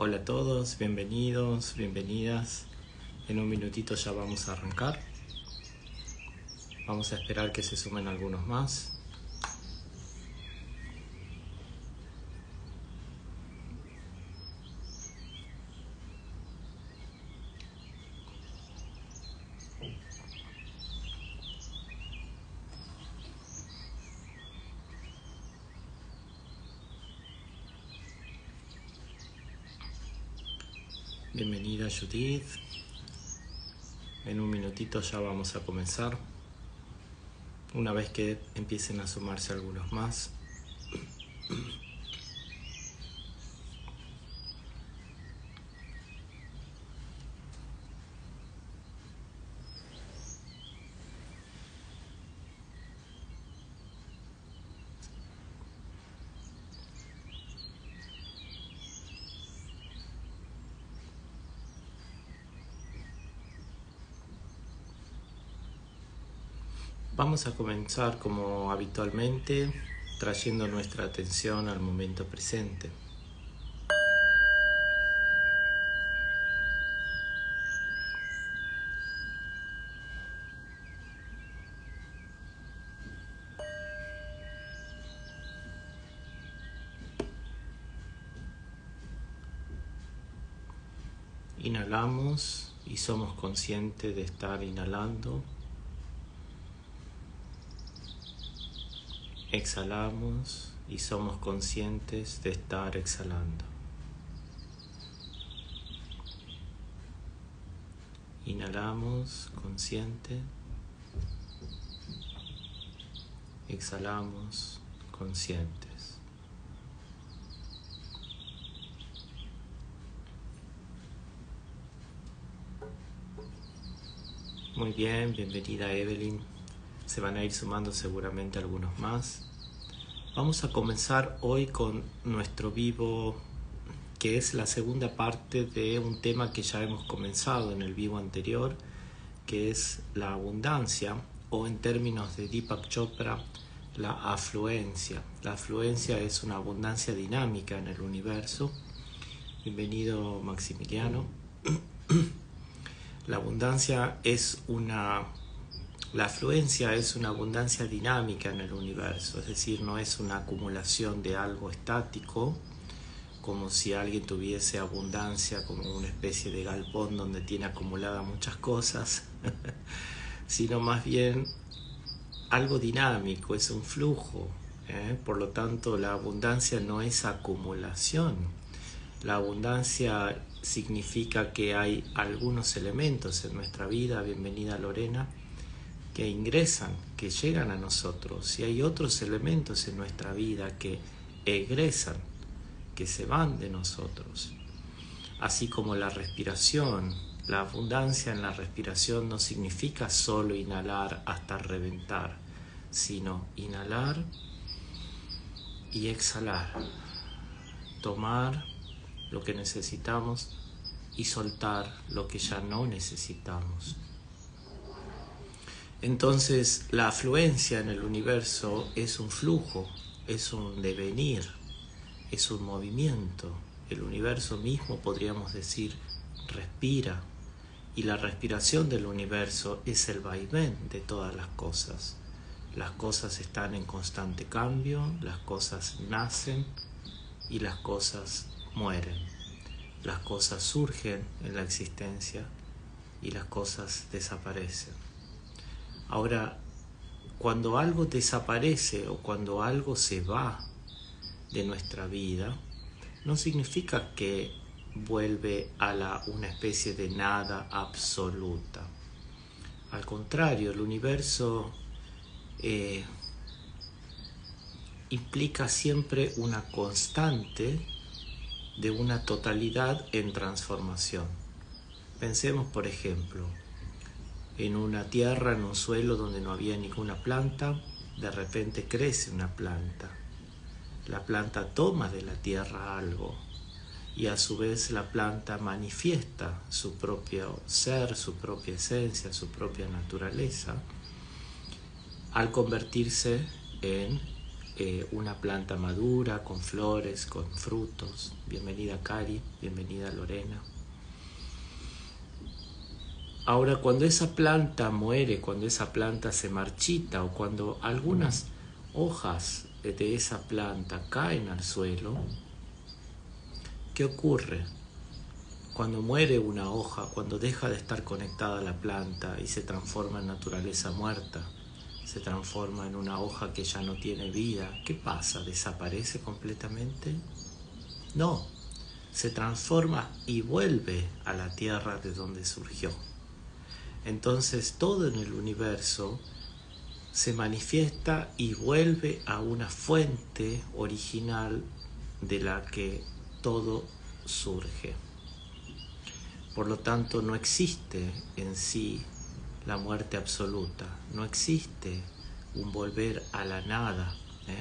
Hola a todos, bienvenidos, bienvenidas. En un minutito ya vamos a arrancar. Vamos a esperar que se sumen algunos más. Bienvenida Judith. En un minutito ya vamos a comenzar. Una vez que empiecen a sumarse algunos más. Vamos a comenzar como habitualmente, trayendo nuestra atención al momento presente. Inhalamos y somos conscientes de estar inhalando. Exhalamos y somos conscientes de estar exhalando. Inhalamos consciente. Exhalamos conscientes. Muy bien, bienvenida Evelyn. Se van a ir sumando seguramente algunos más. Vamos a comenzar hoy con nuestro vivo, que es la segunda parte de un tema que ya hemos comenzado en el vivo anterior, que es la abundancia, o en términos de Deepak Chopra, la afluencia. La afluencia es una abundancia dinámica en el universo. Bienvenido Maximiliano. La afluencia es una abundancia dinámica en el universo, es decir, no es una acumulación de algo estático, como si alguien tuviese abundancia como una especie de galpón donde tiene acumuladas muchas cosas, sino más bien algo dinámico, es un flujo. Por lo tanto, la abundancia no es acumulación. La abundancia significa que hay algunos elementos en nuestra vida, bienvenida Lorena, que ingresan, que llegan a nosotros, y hay otros elementos en nuestra vida que egresan, que se van de nosotros. Así como la respiración, la abundancia en la respiración no significa solo inhalar hasta reventar, sino inhalar y exhalar, tomar lo que necesitamos y soltar lo que ya no necesitamos. Entonces, la afluencia en el universo es un flujo, es un devenir, es un movimiento. El universo mismo, podríamos decir, respira, y la respiración del universo es el vaivén de todas las cosas. Las cosas están en constante cambio, las cosas nacen y las cosas mueren. Las cosas surgen en la existencia y las cosas desaparecen. Ahora, cuando algo desaparece o cuando algo se va de nuestra vida, no significa que vuelve a una especie de nada absoluta. Al contrario, el universo implica siempre una constante de una totalidad en transformación. Pensemos, por ejemplo, en una tierra, en un suelo donde no había ninguna planta, de repente crece una planta. La planta toma de la tierra algo y a su vez la planta manifiesta su propio ser, su propia esencia, su propia naturaleza al convertirse en una planta madura, con flores, con frutos. Bienvenida Cari, bienvenida Lorena. Ahora, cuando esa planta muere, cuando esa planta se marchita o cuando algunas hojas de esa planta caen al suelo, ¿qué ocurre? Cuando muere una hoja, cuando deja de estar conectada a la planta y se transforma en naturaleza muerta, se transforma en una hoja que ya no tiene vida, ¿qué pasa? ¿Desaparece completamente? No, se transforma y vuelve a la tierra de donde surgió. Entonces todo en el universo se manifiesta y vuelve a una fuente original de la que todo surge. Por lo tanto, no existe en sí la muerte absoluta, no existe un volver a la nada,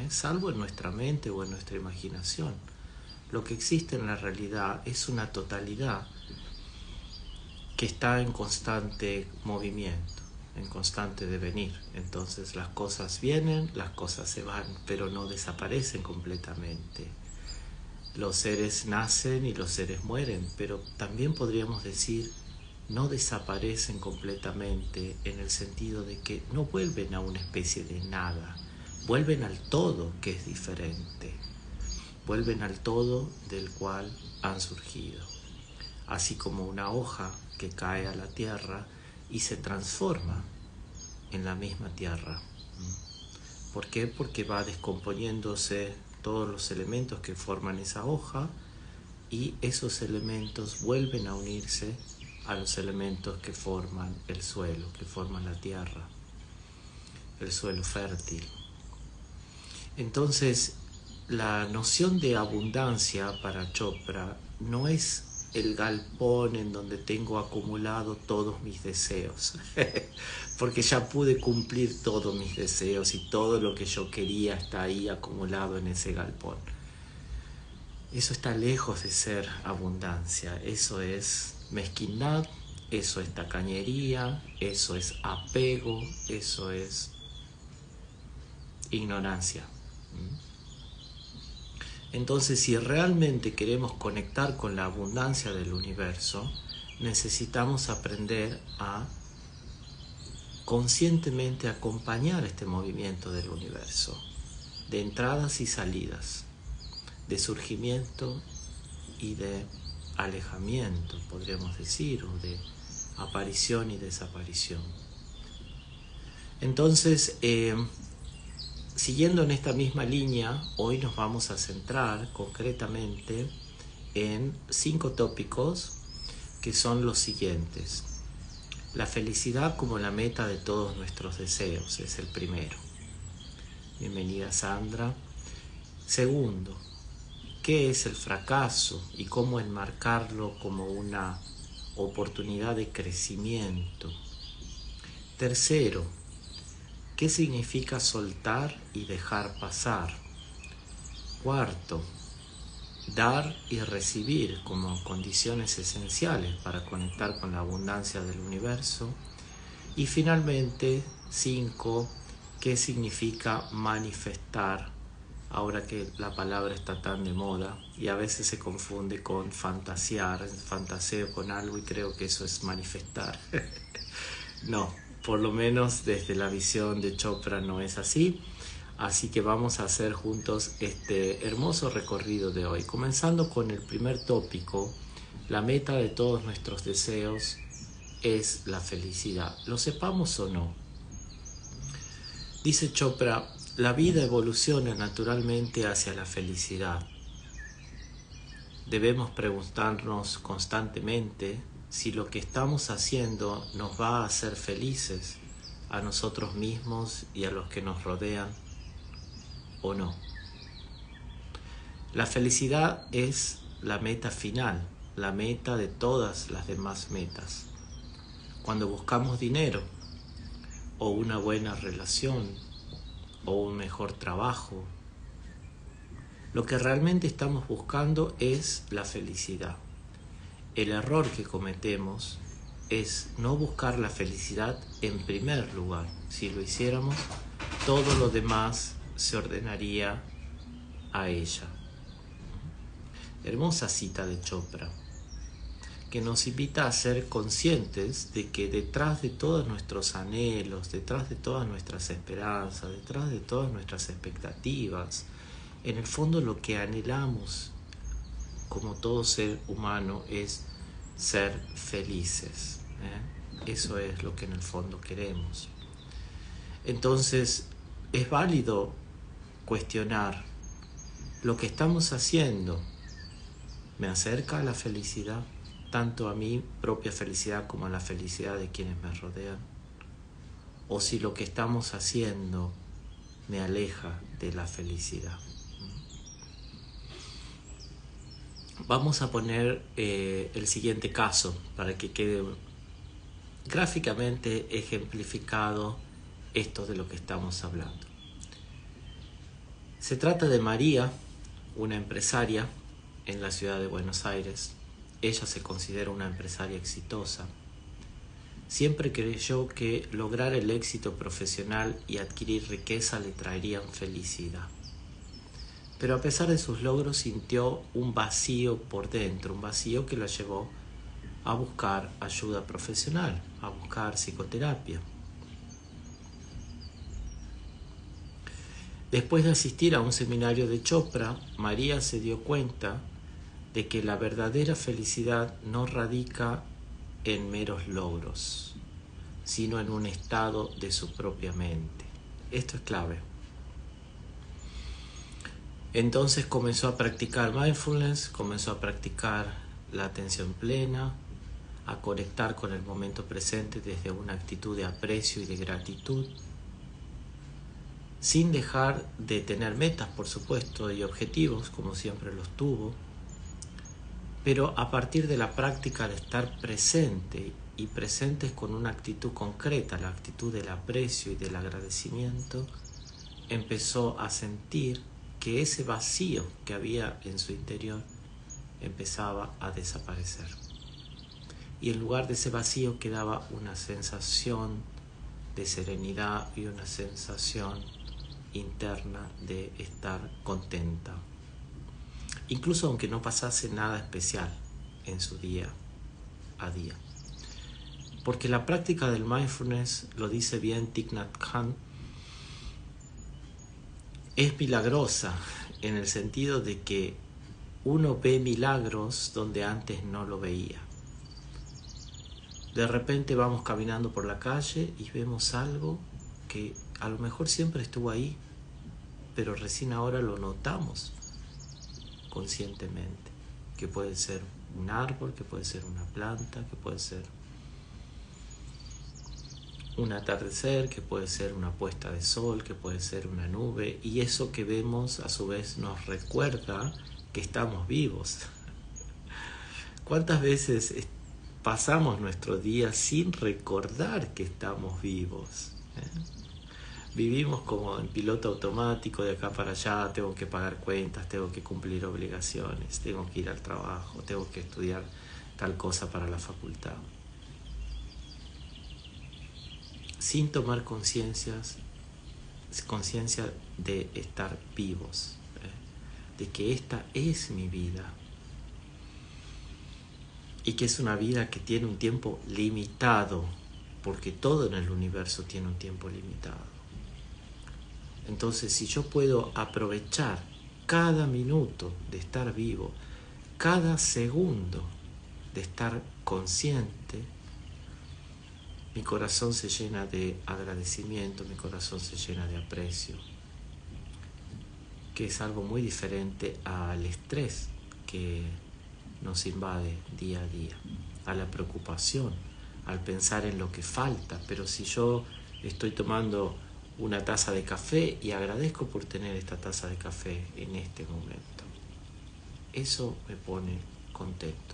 salvo en nuestra mente o en nuestra imaginación. Lo que existe en la realidad es una totalidad que está en constante movimiento, en constante devenir. Entonces las cosas vienen, las cosas se van, pero no desaparecen completamente. Los seres nacen y los seres mueren, pero también podríamos decir no desaparecen completamente en el sentido de que no vuelven a una especie de nada, vuelven al todo que es diferente, vuelven al todo del cual han surgido. Así como una hoja que cae a la tierra y se transforma en la misma tierra. ¿Por qué? Porque va descomponiéndose todos los elementos que forman esa hoja y esos elementos vuelven a unirse a los elementos que forman el suelo, que forman la tierra, el suelo fértil. Entonces, la noción de abundancia para Chopra no es el galpón en donde tengo acumulado todos mis deseos, porque ya pude cumplir todos mis deseos y todo lo que yo quería está ahí acumulado en ese galpón. Eso está lejos de ser abundancia, eso es mezquindad, eso es tacañería, eso es apego, eso es ignorancia. Entonces, si realmente queremos conectar con la abundancia del universo, necesitamos aprender a conscientemente acompañar este movimiento del universo, de entradas y salidas, de surgimiento y de alejamiento, podríamos decir, o de aparición y desaparición. Entonces, siguiendo en esta misma línea, hoy nos vamos a centrar concretamente en 5 tópicos que son los siguientes. La felicidad como la meta de todos nuestros deseos es el primero. Bienvenida Sandra. Segundo, ¿qué es el fracaso y cómo enmarcarlo como una oportunidad de crecimiento? Tercero, ¿qué significa soltar y dejar pasar? Cuarto, dar y recibir como condiciones esenciales para conectar con la abundancia del universo. Y finalmente, 5, ¿qué significa manifestar? Ahora que la palabra está tan de moda y a veces se confunde con fantasear, fantaseo con algo y creo que eso es manifestar. No, por lo menos desde la visión de Chopra no es así. Así que vamos a hacer juntos este hermoso recorrido de hoy, comenzando con el primer tópico. La meta de todos nuestros deseos es la felicidad, lo sepamos o no. Dice Chopra, la vida evoluciona naturalmente hacia la felicidad. Debemos preguntarnos constantemente si lo que estamos haciendo nos va a hacer felices a nosotros mismos y a los que nos rodean o no. La felicidad es la meta final, la meta de todas las demás metas. Cuando buscamos dinero, o una buena relación, o un mejor trabajo, lo que realmente estamos buscando es la felicidad. El error que cometemos es no buscar la felicidad en primer lugar. Si lo hiciéramos, todo lo demás se ordenaría a ella. Hermosa cita de Chopra, que nos invita a ser conscientes de que detrás de todos nuestros anhelos, detrás de todas nuestras esperanzas, detrás de todas nuestras expectativas, en el fondo lo que anhelamos como todo ser humano es ser felices. Eso es lo que en el fondo queremos. Entonces es válido cuestionar: ¿lo que estamos haciendo me acerca a la felicidad? Tanto a mi propia felicidad como a la felicidad de quienes me rodean. O si lo que estamos haciendo me aleja de la felicidad. Vamos a poner el siguiente caso para que quede gráficamente ejemplificado esto de lo que estamos hablando. Se trata de María, una empresaria en la ciudad de Buenos Aires. Ella se considera una empresaria exitosa. Siempre creyó que lograr el éxito profesional y adquirir riqueza le traerían felicidad. Pero a pesar de sus logros sintió un vacío por dentro, un vacío que la llevó a buscar ayuda profesional, a buscar psicoterapia. Después de asistir a un seminario de Chopra, María se dio cuenta de que la verdadera felicidad no radica en meros logros, sino en un estado de su propia mente. Esto es clave. Entonces comenzó a practicar mindfulness, comenzó a practicar la atención plena, a conectar con el momento presente desde una actitud de aprecio y de gratitud, sin dejar de tener metas, por supuesto, y objetivos, como siempre los tuvo, pero a partir de la práctica de estar presente, y presentes con una actitud concreta, la actitud del aprecio y del agradecimiento, empezó a sentir que ese vacío que había en su interior empezaba a desaparecer. Y en lugar de ese vacío quedaba una sensación de serenidad y una sensación interna de estar contenta. Incluso aunque no pasase nada especial en su día a día. Porque la práctica del mindfulness, lo dice bien Thich Nhat Hanh, es milagrosa en el sentido de que uno ve milagros donde antes no lo veía. De repente vamos caminando por la calle y vemos algo que a lo mejor siempre estuvo ahí, pero recién ahora lo notamos conscientemente. Que puede ser un árbol, que puede ser una planta, que puede ser un atardecer, que puede ser una puesta de sol, que puede ser una nube, y eso que vemos a su vez nos recuerda que estamos vivos. ¿Cuántas veces pasamos nuestro día sin recordar que estamos vivos? Vivimos como en piloto automático, de acá para allá, tengo que pagar cuentas, tengo que cumplir obligaciones, tengo que ir al trabajo, tengo que estudiar tal cosa para la facultad. Sin tomar conciencia de estar vivos, de que esta es mi vida y que es una vida que tiene un tiempo limitado, porque todo en el universo tiene un tiempo limitado. Entonces, si yo puedo aprovechar cada minuto de estar vivo, cada segundo de estar consciente, mi corazón se llena de agradecimiento, mi corazón se llena de aprecio, que es algo muy diferente al estrés que nos invade día a día, a la preocupación, al pensar en lo que falta. Pero si yo estoy tomando una taza de café y agradezco por tener esta taza de café en este momento, eso me pone contento.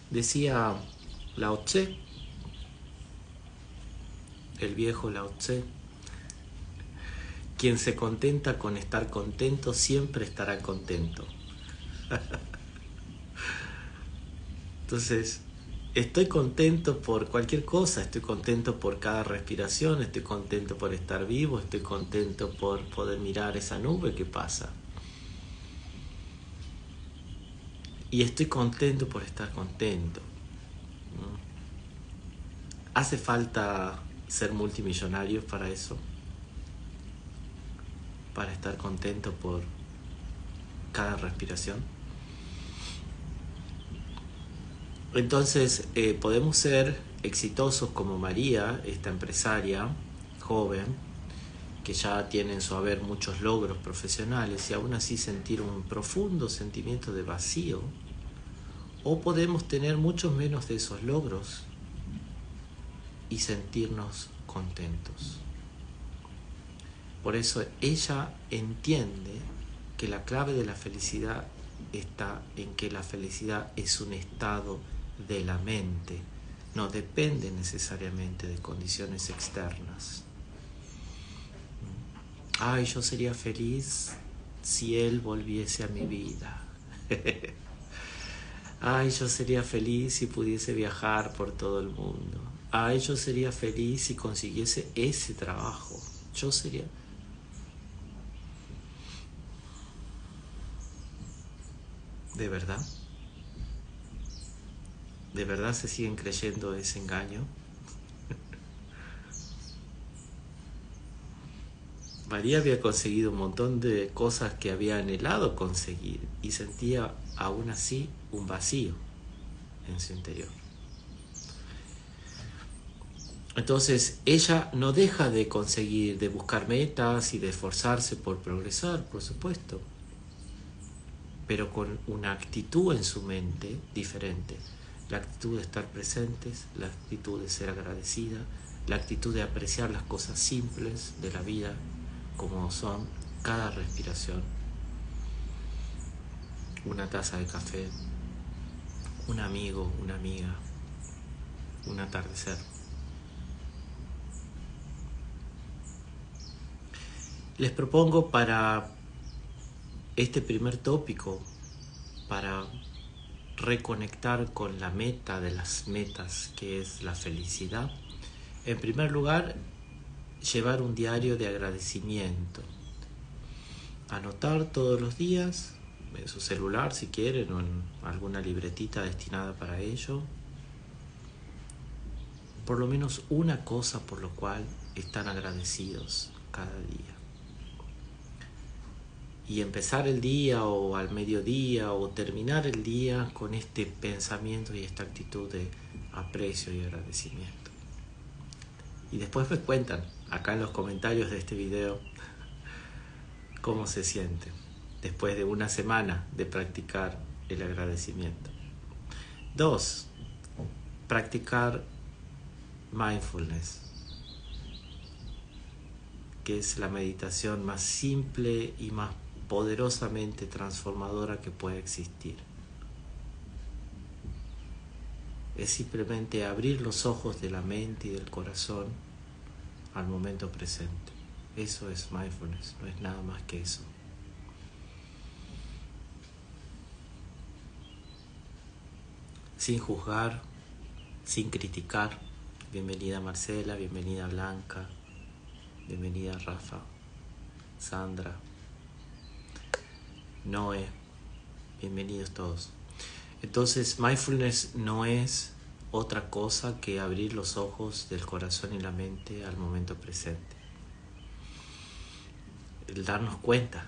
Decía Lao Tse, el viejo Lao Tse: quien se contenta con estar contento siempre estará contento. Entonces, Estoy contento por cualquier cosa, estoy contento por cada respiración, estoy contento por estar vivo, estoy contento por poder mirar esa nube que pasa. Y estoy contento por estar contento. ¿Hace falta ser multimillonario para eso? Para estar contento por cada respiración. Entonces podemos ser exitosos como María, esta empresaria joven, que ya tiene en su haber muchos logros profesionales y aún así sentir un profundo sentimiento de vacío. O podemos tener muchos menos de esos logros y sentirnos contentos. Por eso ella entiende que la clave de la felicidad está en que la felicidad es un estado de la mente, no depende necesariamente de condiciones externas. Ay, yo sería feliz si él volviese a mi vida. Ay, yo sería feliz si pudiese viajar por todo el mundo. Ay, yo sería feliz si consiguiese ese trabajo. Yo sería... ¿De verdad? ¿De verdad se siguen creyendo ese engaño? María había conseguido un montón de cosas que había anhelado conseguir y sentía aún así un vacío en su interior. Entonces ella no deja de conseguir, de buscar metas y de esforzarse por progresar, por supuesto, pero con una actitud en su mente diferente. La actitud de estar presentes, la actitud de ser agradecida, la actitud de apreciar las cosas simples de la vida como son cada respiración, una taza de café, un amigo, una amiga, un atardecer. Les propongo para este primer tópico, para reconectar con la meta de las metas, que es la felicidad, en primer lugar, llevar un diario de agradecimiento. Anotar todos los días, en su celular si quieren, o en alguna libretita destinada para ello, por lo menos una cosa por lo cual están agradecidos cada día. Y empezar el día o al mediodía o terminar el día con este pensamiento y esta actitud de aprecio y agradecimiento. Y después me cuentan acá en los comentarios de este video cómo se sienten después de una semana de practicar el agradecimiento. 2. Practicar mindfulness, que es la meditación más simple y más poderosamente transformadora que puede existir. Es simplemente abrir los ojos de la mente y del corazón al momento presente. Eso es mindfulness, no es nada más que eso. Sin juzgar, sin criticar. Bienvenida Marcela, bienvenida Blanca, bienvenida Rafa, Sandra, Noé, bienvenidos todos. Entonces, mindfulness no es otra cosa que abrir los ojos del corazón y la mente al momento presente. El darnos cuenta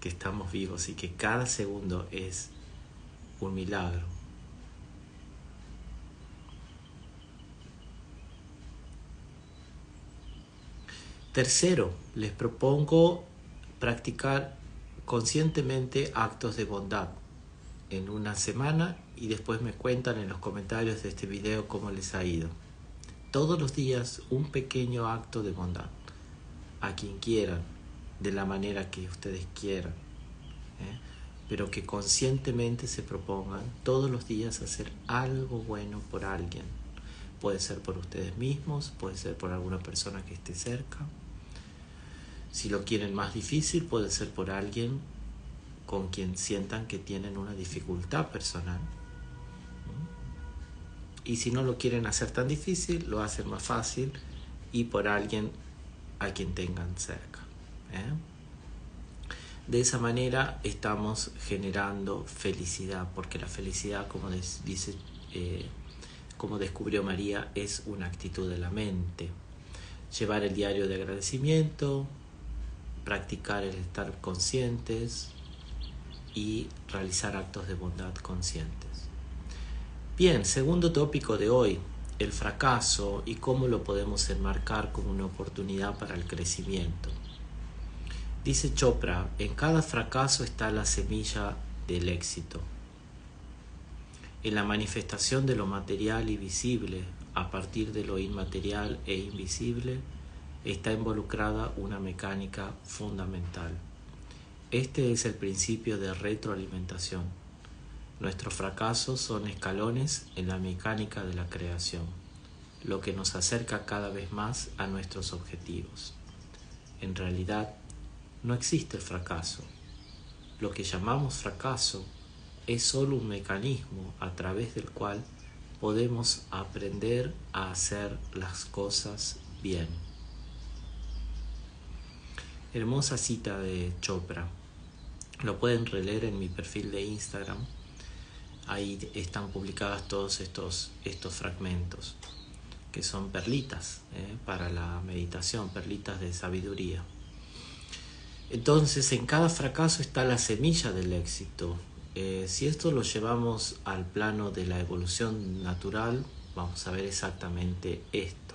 que estamos vivos y que cada segundo es un milagro. Tercero, les propongo practicar conscientemente actos de bondad en una semana y después me cuentan en los comentarios de este video cómo les ha ido. Todos los días un pequeño acto de bondad a quien quieran, de la manera que ustedes quieran, pero que conscientemente se propongan todos los días hacer algo bueno por alguien. Puede ser por ustedes mismos, puede ser por alguna persona que esté cerca. Si lo quieren más difícil, puede ser por alguien con quien sientan que tienen una dificultad personal. Y si no lo quieren hacer tan difícil, lo hacen más fácil y por alguien a quien tengan cerca. De esa manera estamos generando felicidad, porque la felicidad, como descubrió María, es una actitud de la mente. Llevar el diario de agradecimiento, practicar el estar conscientes y realizar actos de bondad conscientes. Bien, segundo tópico de hoy, el fracaso y cómo lo podemos enmarcar como una oportunidad para el crecimiento. Dice Chopra, en cada fracaso está la semilla del éxito. En la manifestación de lo material y visible, a partir de lo inmaterial e invisible, está involucrada una mecánica fundamental. Este es el principio de retroalimentación. Nuestros fracasos son escalones en la mecánica de la creación, lo que nos acerca cada vez más a nuestros objetivos. En realidad, no existe el fracaso. Lo que llamamos fracaso es solo un mecanismo a través del cual podemos aprender a hacer las cosas bien. Hermosa cita de Chopra. Lo pueden releer en mi perfil de Instagram. Ahí están publicadas todos estos fragmentos, que son perlitas para la meditación, perlitas de sabiduría. Entonces, en cada fracaso está la semilla del éxito. Si esto lo llevamos al plano de la evolución natural, vamos a ver exactamente esto.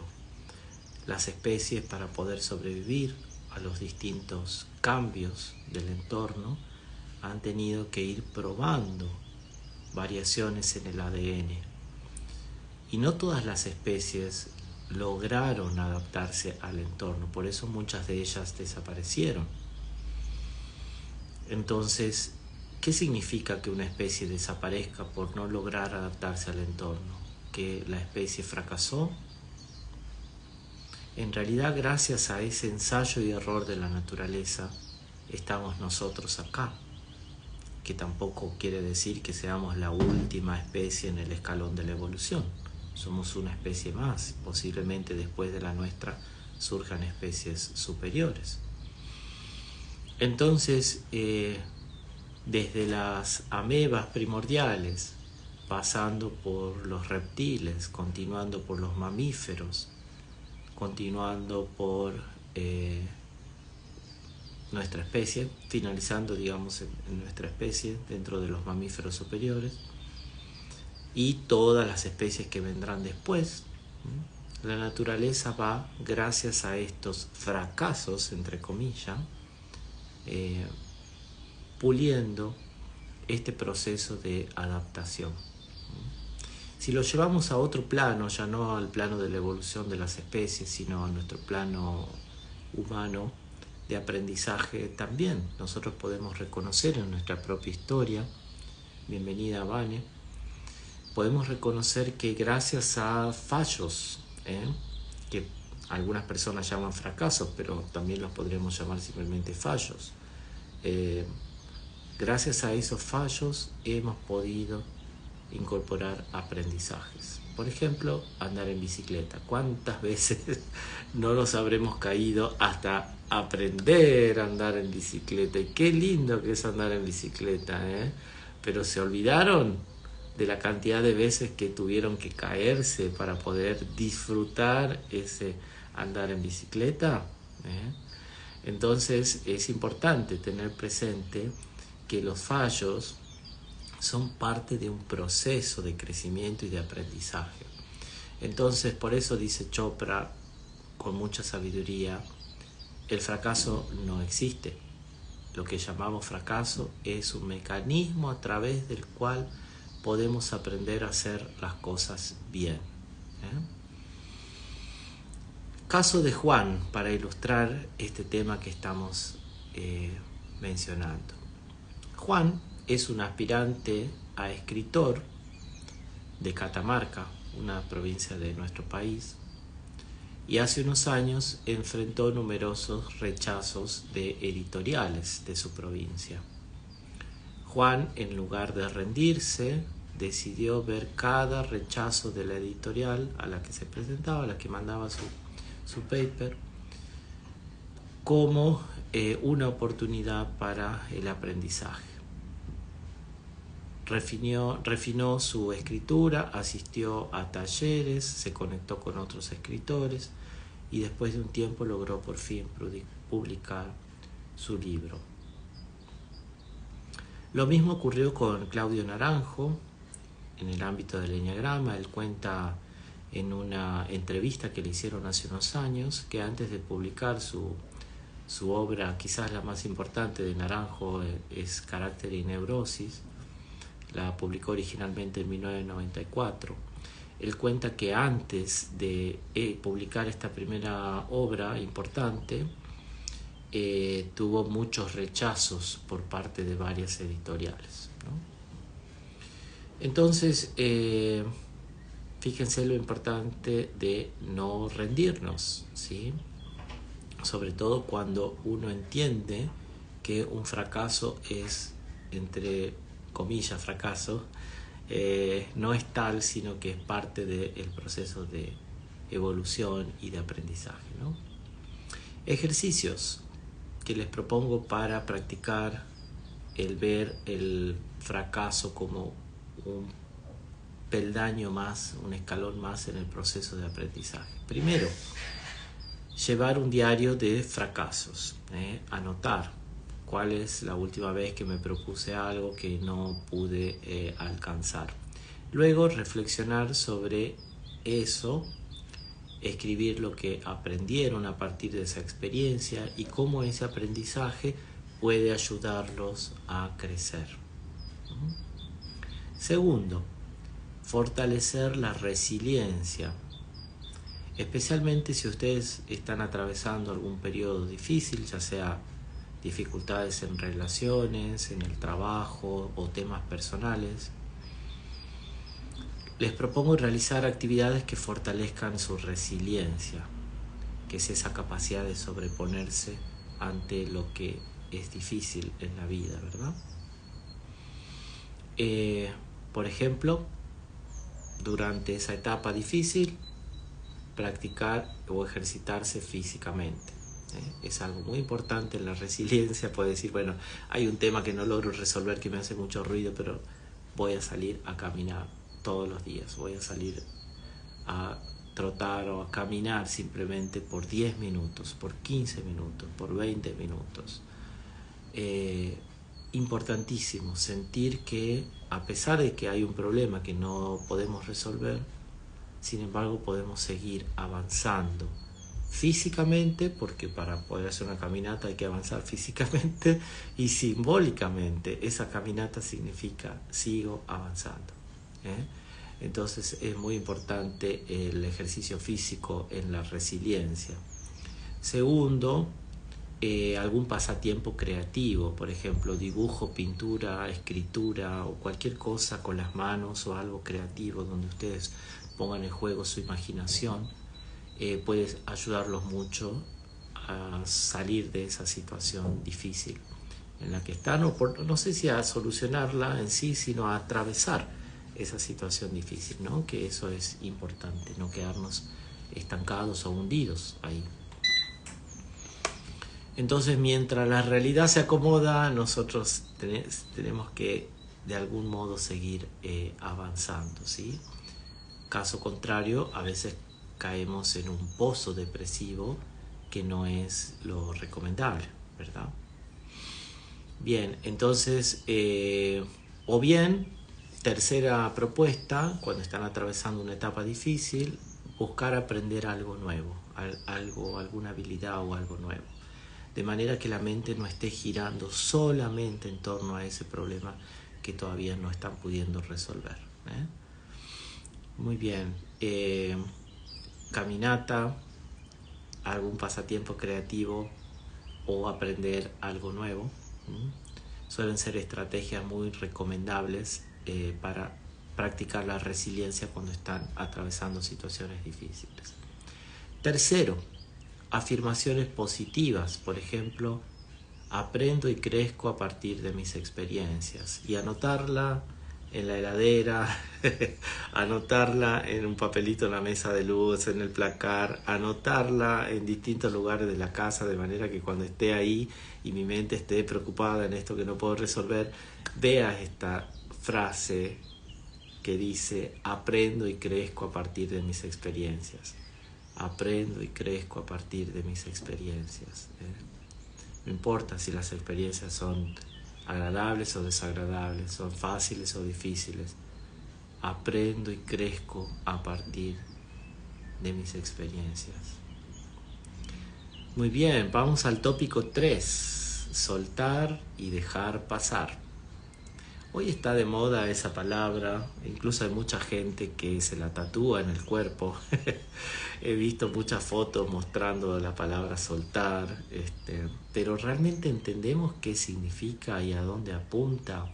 Las especies, para poder sobrevivir a los distintos cambios del entorno, han tenido que ir probando variaciones en el ADN. Y no todas las especies lograron adaptarse al entorno, por eso muchas de ellas desaparecieron. Entonces, ¿qué significa que una especie desaparezca por no lograr adaptarse al entorno? ¿Que la especie fracasó? En realidad, gracias a ese ensayo y error de la naturaleza, estamos nosotros acá, que tampoco quiere decir que seamos la última especie en el escalón de la evolución. Somos una especie más, posiblemente después de la nuestra surjan especies superiores. Entonces, desde las amebas primordiales, pasando por los reptiles, continuando por los mamíferos, continuando por nuestra especie, finalizando, digamos, en nuestra especie, dentro de los mamíferos superiores, y todas las especies que vendrán después. La naturaleza va, gracias a estos fracasos, entre comillas, puliendo este proceso de adaptación. Si lo llevamos a otro plano, ya no al plano de la evolución de las especies, sino a nuestro plano humano de aprendizaje, también nosotros podemos reconocer en nuestra propia historia, bienvenida Vane, podemos reconocer que gracias a fallos, que algunas personas llaman fracasos, pero también los podríamos llamar simplemente fallos, gracias a esos fallos hemos podido incorporar aprendizajes. Por ejemplo, andar en bicicleta. ¿Cuántas veces no nos habremos caído hasta aprender a andar en bicicleta? Y qué lindo que es andar en bicicleta, pero se olvidaron de la cantidad de veces que tuvieron que caerse para poder disfrutar ese andar en bicicleta. Entonces es importante tener presente que los fallos son parte de un proceso de crecimiento y de aprendizaje. Entonces, por eso dice Chopra, con mucha sabiduría, el fracaso no existe. Lo que llamamos fracaso es un mecanismo a través del cual podemos aprender a hacer las cosas bien. Caso de Juan, para ilustrar este tema que estamos mencionando. Juan es un aspirante a escritor de Catamarca, una provincia de nuestro país, y hace unos años enfrentó numerosos rechazos de editoriales de su provincia. Juan, en lugar de rendirse, decidió ver cada rechazo de la editorial a la que se presentaba, a la que mandaba su paper, como una oportunidad para el aprendizaje. Refinó su escritura, asistió a talleres, se conectó con otros escritores y después de un tiempo logró por fin publicar su libro. Lo mismo ocurrió con Claudio Naranjo en el ámbito del eneagrama. Él cuenta en una entrevista que le hicieron hace unos años que antes de publicar su obra, quizás la más importante de Naranjo, es Carácter y Neurosis, la publicó originalmente en 1994. Él cuenta que antes de publicar esta primera obra importante, tuvo muchos rechazos por parte de varias editoriales, ¿no? Entonces, fíjense lo importante de no rendirnos, ¿sí? Sobre todo cuando uno entiende que un fracaso es, entre comillas, fracaso, no es tal, sino que es parte del proceso de evolución y de aprendizaje, ¿no? Ejercicios que les propongo para practicar el ver el fracaso como un peldaño más, un escalón más en el proceso de aprendizaje. Primero, llevar un diario de fracasos, anotar cuál es la última vez que me propuse algo que no pude alcanzar. Luego reflexionar sobre eso, escribir lo que aprendieron a partir de esa experiencia y cómo ese aprendizaje puede ayudarlos a crecer. Segundo, fortalecer la resiliencia, especialmente si ustedes están atravesando algún periodo difícil, ya sea dificultades en relaciones, en el trabajo o temas personales. Les propongo realizar actividades que fortalezcan su resiliencia, que es esa capacidad de sobreponerse ante lo que es difícil en la vida, ¿verdad? Por ejemplo, durante esa etapa difícil, practicar o ejercitarse físicamente. Es algo muy importante en la resiliencia. Puede decir, bueno, hay un tema que no logro resolver que me hace mucho ruido, pero voy a salir a caminar todos los días, voy a salir a trotar o a caminar simplemente por 10 minutos, por 15 minutos, por 20 minutos. Importantísimo sentir que a pesar de que hay un problema que no podemos resolver, sin embargo podemos seguir avanzando físicamente, porque para poder hacer una caminata hay que avanzar físicamente, y simbólicamente esa caminata significa sigo avanzando. Entonces es muy importante el ejercicio físico en la resiliencia. Segundo, algún pasatiempo creativo, por ejemplo, dibujo, pintura, escritura o cualquier cosa con las manos o algo creativo donde ustedes pongan en juego su imaginación, puede ayudarlos mucho a salir de esa situación difícil en la que están, o no sé si a solucionarla en sí, sino a atravesar esa situación difícil, ¿no? Que eso es importante, no quedarnos estancados o hundidos ahí. Entonces, mientras la realidad se acomoda, nosotros tenemos que de algún modo seguir avanzando, ¿sí? Caso contrario, a veces caemos en un pozo depresivo que no es lo recomendable, ¿verdad? Bien, entonces, o bien, tercera propuesta, cuando están atravesando una etapa difícil, buscar aprender algo nuevo, alguna habilidad o algo nuevo, de manera que la mente no esté girando solamente en torno a ese problema que todavía no están pudiendo resolver. Muy bien, caminata, algún pasatiempo creativo o aprender algo nuevo, suelen ser estrategias muy recomendables para practicar la resiliencia cuando están atravesando situaciones difíciles. Tercero, afirmaciones positivas, por ejemplo, aprendo y crezco a partir de mis experiencias, y anotarla en la heladera, anotarla en un papelito en la mesa de luz, en el placar, anotarla en distintos lugares de la casa, de manera que cuando esté ahí y mi mente esté preocupada en esto que no puedo resolver, vea esta frase que dice: aprendo y crezco a partir de mis experiencias. Aprendo y crezco a partir de mis experiencias. No importa si las experiencias son agradables o desagradables, son fáciles o difíciles. Aprendo y crezco a partir de mis experiencias. Muy bien, vamos al tópico 3, soltar y dejar pasar. Hoy está de moda esa palabra, incluso hay mucha gente que se la tatúa en el cuerpo. He visto muchas fotos mostrando la palabra soltar, pero ¿realmente entendemos qué significa y a dónde apunta?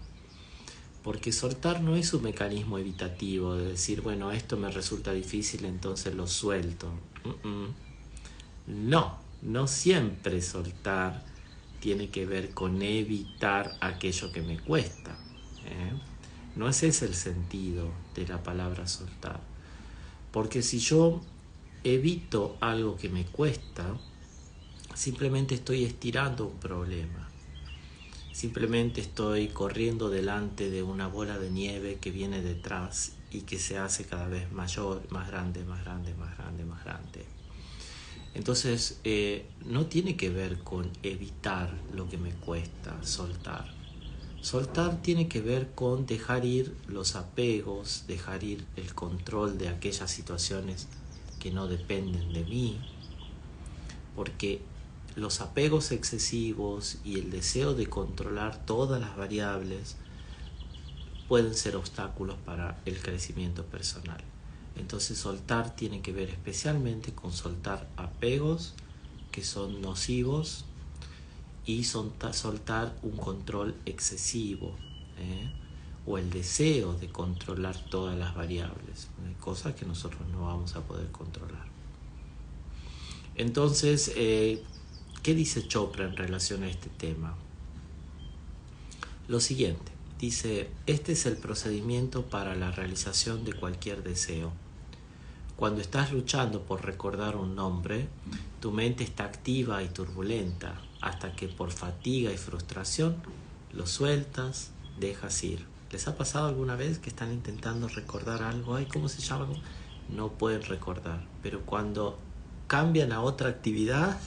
Porque soltar no es un mecanismo evitativo de decir, bueno, esto me resulta difícil, entonces lo suelto. No siempre soltar tiene que ver con evitar aquello que me cuesta. No ese es el sentido de la palabra soltar. Porque si yo evito algo que me cuesta, simplemente estoy estirando un problema. Simplemente estoy corriendo delante de una bola de nieve que viene detrás y que se hace cada vez mayor, más grande, más grande, más grande, más grande. Entonces, no tiene que ver con evitar lo que me cuesta, soltar. Soltar tiene que ver con dejar ir los apegos, dejar ir el control de aquellas situaciones que no dependen de mí, porque los apegos excesivos y el deseo de controlar todas las variables pueden ser obstáculos para el crecimiento personal. Entonces soltar tiene que ver especialmente con soltar apegos que son nocivos y soltar un control excesivo, o el deseo de controlar todas las variables, cosas que nosotros no vamos a poder controlar. Entonces, ¿qué dice Chopra en relación a este tema? Lo siguiente, dice: este es el procedimiento para la realización de cualquier deseo. Cuando estás luchando por recordar un nombre, tu mente está activa y turbulenta hasta que por fatiga y frustración lo sueltas, dejas ir. ¿Les ha pasado alguna vez que están intentando recordar algo? Ay, ¿cómo se llama? No pueden recordar, pero cuando cambian a otra actividad,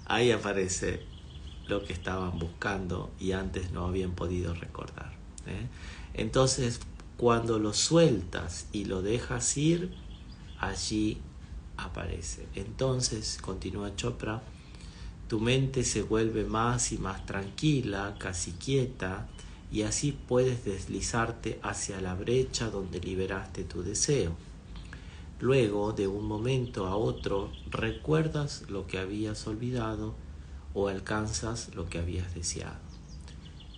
ahí aparece lo que estaban buscando y antes no habían podido recordar. Entonces, cuando lo sueltas y lo dejas ir, allí aparece. Entonces, continúa Chopra, tu mente se vuelve más y más tranquila, casi quieta, y así puedes deslizarte hacia la brecha donde liberaste tu deseo. Luego, de un momento a otro, recuerdas lo que habías olvidado o alcanzas lo que habías deseado.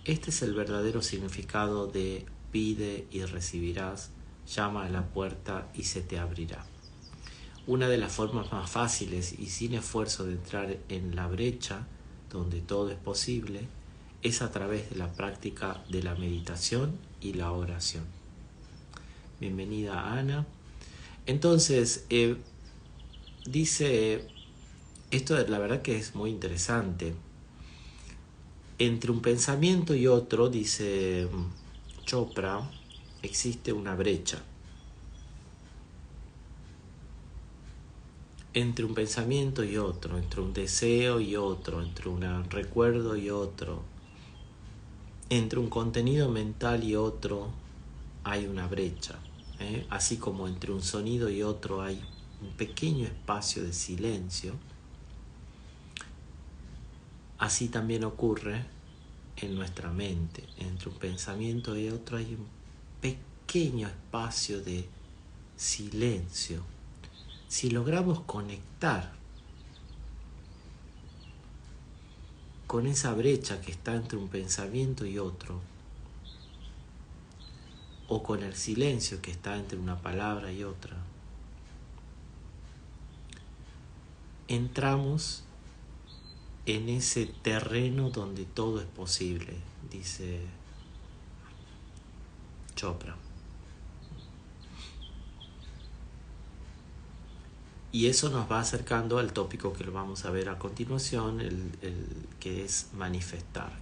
Este es el verdadero significado de pide y recibirás, llama a la puerta y se te abrirá. Una de las formas más fáciles y sin esfuerzo de entrar en la brecha donde todo es posible es a través de la práctica de la meditación y la oración. Bienvenida, Ana. Entonces, dice, esto la verdad que es muy interesante. Entre un pensamiento y otro, dice Chopra, existe una brecha. Entre un pensamiento y otro, entre un deseo y otro, entre un recuerdo y otro, entre un contenido mental y otro, hay una brecha. Así como entre un sonido y otro hay un pequeño espacio de silencio, así también ocurre en nuestra mente. Entre un pensamiento y otro hay un pequeño espacio de silencio. Si logramos conectar con esa brecha que está entre un pensamiento y otro, o con el silencio que está entre una palabra y otra, entramos en ese terreno donde todo es posible, dice Chopra. Y eso nos va acercando al tópico que lo vamos a ver a continuación, el que es manifestar.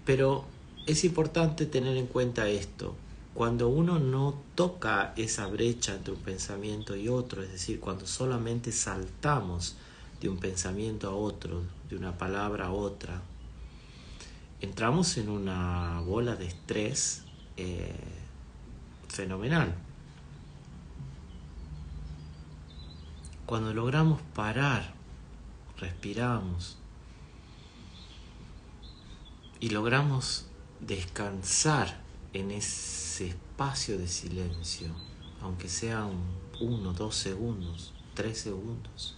Pero es importante tener en cuenta esto. Cuando uno no toca esa brecha entre un pensamiento y otro, es decir, cuando solamente saltamos de un pensamiento a otro, de una palabra a otra, entramos en una bola de estrés fenomenal. Cuando logramos parar, respiramos y logramos descansar en ese espacio de silencio, aunque sean 1, 2 segundos, 3 segundos,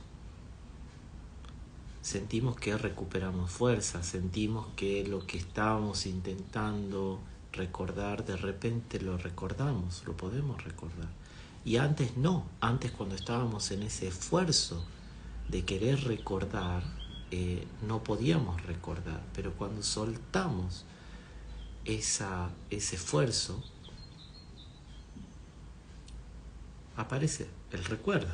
sentimos que recuperamos fuerza, sentimos que lo que estábamos intentando recordar, de repente lo recordamos, lo podemos recordar. Y antes no, antes cuando estábamos en ese esfuerzo de querer recordar, no podíamos recordar, pero cuando soltamos ese esfuerzo, aparece el recuerdo.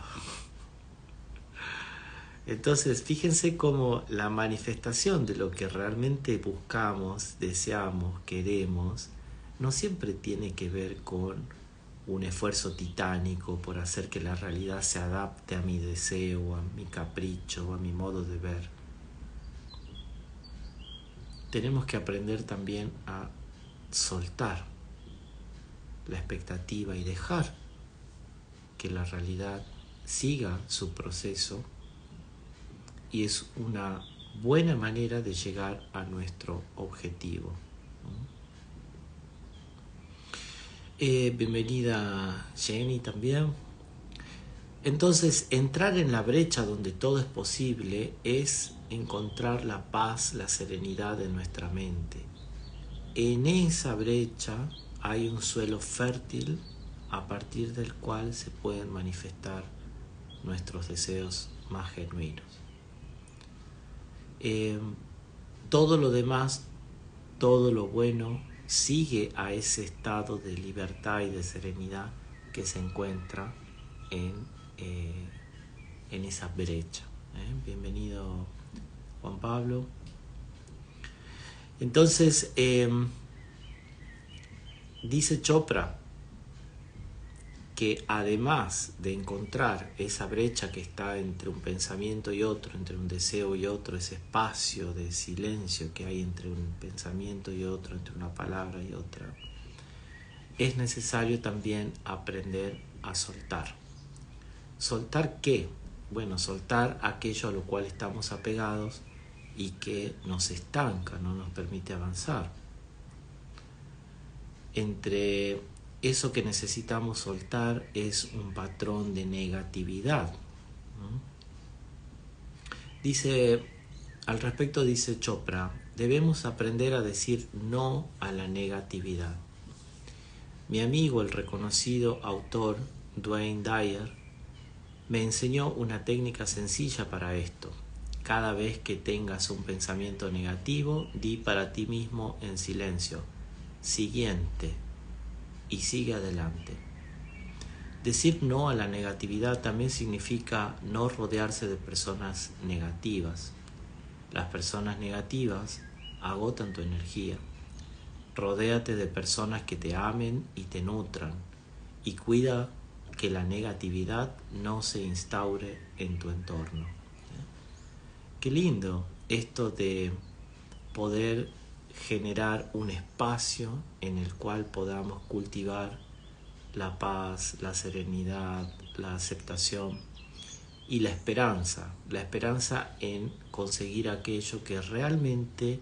Entonces, fíjense cómo la manifestación de lo que realmente buscamos, deseamos, queremos, no siempre tiene que ver con un esfuerzo titánico por hacer que la realidad se adapte a mi deseo, a mi capricho, a mi modo de ver. Tenemos que aprender también a soltar la expectativa y dejar que la realidad siga su proceso, y es una buena manera de llegar a nuestro objetivo. Bienvenida Jenny también. Entonces, entrar en la brecha donde todo es posible es encontrar la paz, la serenidad en nuestra mente. En esa brecha hay un suelo fértil a partir del cual se pueden manifestar nuestros deseos más genuinos. Todo lo demás, todo lo bueno, sigue a ese estado de libertad y de serenidad que se encuentra en esa brecha. Bienvenido Juan Pablo. Entonces, dice Chopra que además de encontrar esa brecha que está entre un pensamiento y otro, entre un deseo y otro, ese espacio de silencio que hay entre un pensamiento y otro, entre una palabra y otra, es necesario también aprender a soltar. ¿Soltar qué? Bueno, soltar aquello a lo cual estamos apegados y que nos estanca, no nos permite avanzar. Entre eso que necesitamos soltar es un patrón de negatividad. Dice, al respecto dice Chopra, debemos aprender a decir no a la negatividad. Mi amigo, el reconocido autor Wayne Dyer, me enseñó una técnica sencilla para esto. Cada vez que tengas un pensamiento negativo, di para ti mismo en silencio, siguiente, y sigue adelante. Decir no a la negatividad también significa no rodearse de personas negativas. Las personas negativas agotan tu energía. Rodéate de personas que te amen y te nutran, y cuida que la negatividad no se instaure en tu entorno. Qué lindo esto de poder generar un espacio en el cual podamos cultivar la paz, la serenidad, la aceptación y la esperanza en conseguir aquello que realmente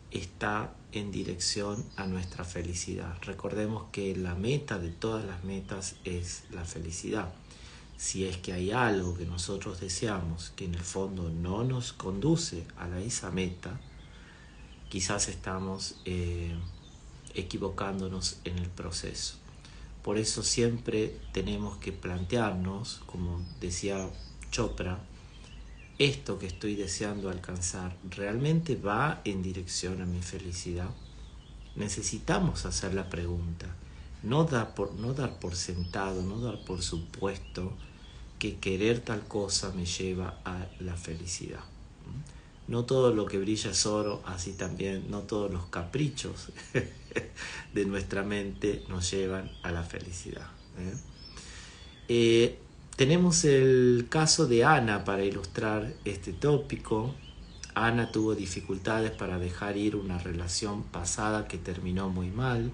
está en dirección a nuestra felicidad. Recordemos que la meta de todas las metas es la felicidad. Si es que hay algo que nosotros deseamos que en el fondo no nos conduce a esa meta, quizás estamos equivocándonos en el proceso. Por eso siempre tenemos que plantearnos, como decía Chopra, esto que estoy deseando alcanzar, ¿realmente va en dirección a mi felicidad? necesitamos hacer la pregunta. No dar por sentado, no dar por supuesto que querer tal cosa me lleva a la felicidad. No todo lo que brilla es oro, así también no todos los caprichos de nuestra mente nos llevan a la felicidad. Tenemos el caso de Ana para ilustrar este tópico. Ana tuvo dificultades para dejar ir una relación pasada que terminó muy mal.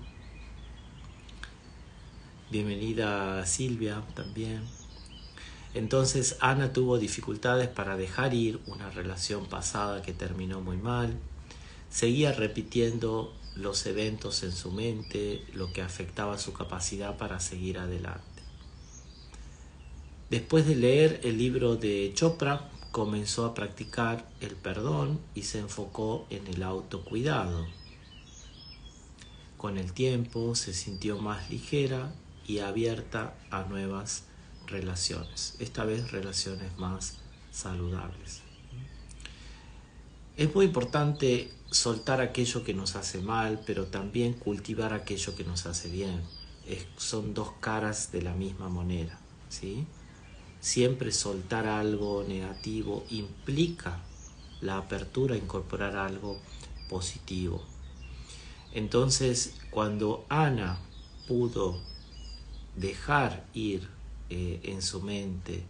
Bienvenida Silvia también. Entonces Ana tuvo dificultades para dejar ir una relación pasada que terminó muy mal. Seguía repitiendo los eventos en su mente, lo que afectaba su capacidad para seguir adelante. Después de leer el libro de Chopra, comenzó a practicar el perdón y se enfocó en el autocuidado. Con el tiempo se sintió más ligera y abierta a nuevas relaciones, esta vez relaciones más saludables. Es muy importante soltar aquello que nos hace mal, pero también cultivar aquello que nos hace bien. Son dos caras de la misma moneda, ¿sí? Siempre soltar algo negativo implica la apertura a incorporar algo positivo. Entonces, cuando Ana pudo dejar ir en su mente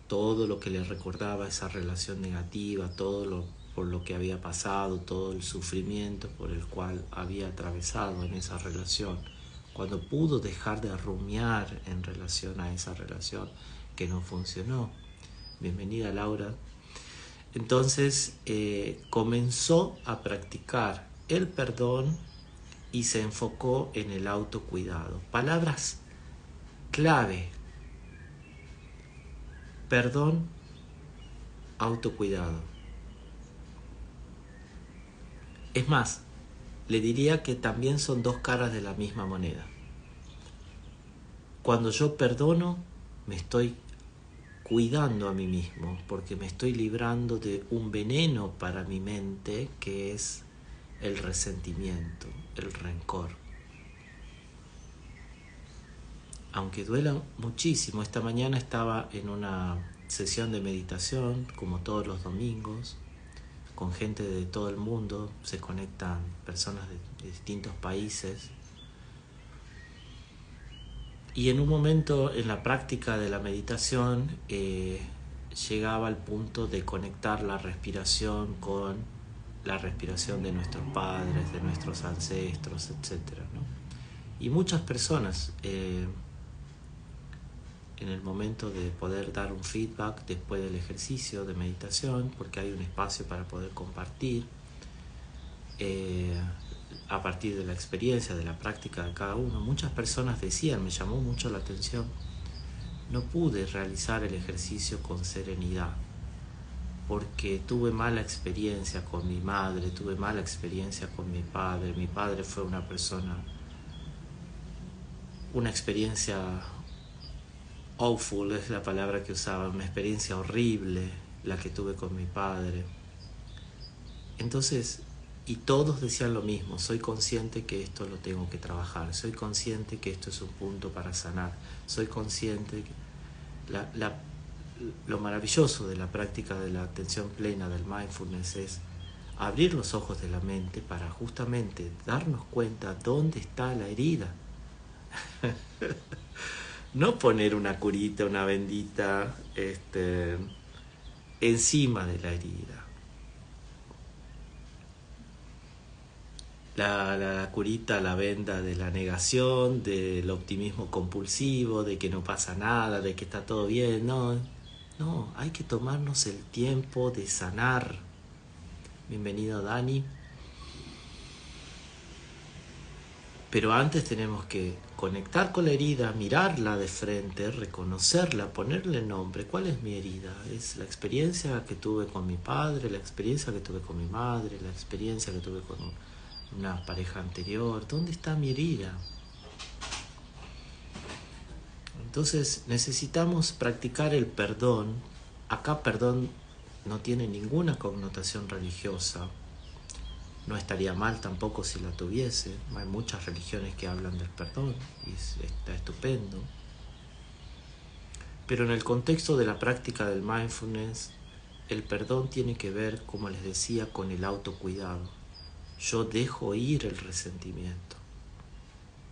todo lo que le recordaba esa relación negativa, por lo que había pasado, todo el sufrimiento por el cual había atravesado en esa relación, cuando pudo dejar de rumiar en relación a esa relación que no funcionó. Bienvenida Laura. Entonces comenzó a practicar el perdón y se enfocó en el autocuidado. Palabras clave: perdón, autocuidado. Es más, le diría que también son dos caras de la misma moneda. Cuando yo perdono, me estoy cuidando a mí mismo, porque me estoy librando de un veneno para mi mente que es el resentimiento, el rencor. Aunque duela muchísimo, esta mañana estaba en una sesión de meditación, como todos los domingos, con gente de todo el mundo, se conectan personas de distintos países. Y en un momento en la práctica de la meditación llegaba al punto de conectar la respiración con la respiración de nuestros padres, de nuestros ancestros, etc., ¿no? Y muchas personas en el momento de poder dar un feedback después del ejercicio de meditación, porque hay un espacio para poder compartir a partir de la experiencia, de la práctica de cada uno, muchas personas decían, me llamó mucho la atención, no pude realizar el ejercicio con serenidad porque tuve mala experiencia con mi madre, tuve mala experiencia con mi padre fue una experiencia awful es la palabra que usaba, una experiencia horrible la que tuve con mi padre. Entonces, y todos decían lo mismo, soy consciente que esto lo tengo que trabajar, soy consciente que esto es un punto para sanar, soy consciente que lo maravilloso de la práctica de la atención plena, del mindfulness, es abrir los ojos de la mente para justamente darnos cuenta dónde está la herida. No poner una curita, una bendita encima de la herida. La curita, la venda de la negación, del optimismo compulsivo, de que no pasa nada, de que está todo bien. No, hay que tomarnos el tiempo de sanar. Bienvenido Dani. Pero antes tenemos que conectar con la herida, mirarla de frente, reconocerla, ponerle nombre. ¿Cuál es mi herida? Es la experiencia que tuve con mi padre, la experiencia que tuve con mi madre, la experiencia que tuve con una pareja anterior. ¿Dónde está mi herida? Entonces necesitamos practicar el perdón. Acá perdón no tiene ninguna connotación religiosa. No estaría mal tampoco si la tuviese. Hay muchas religiones que hablan del perdón y está estupendo. Pero en el contexto de la práctica del mindfulness, el perdón tiene que ver, como les decía, con el autocuidado. Yo dejo ir el resentimiento.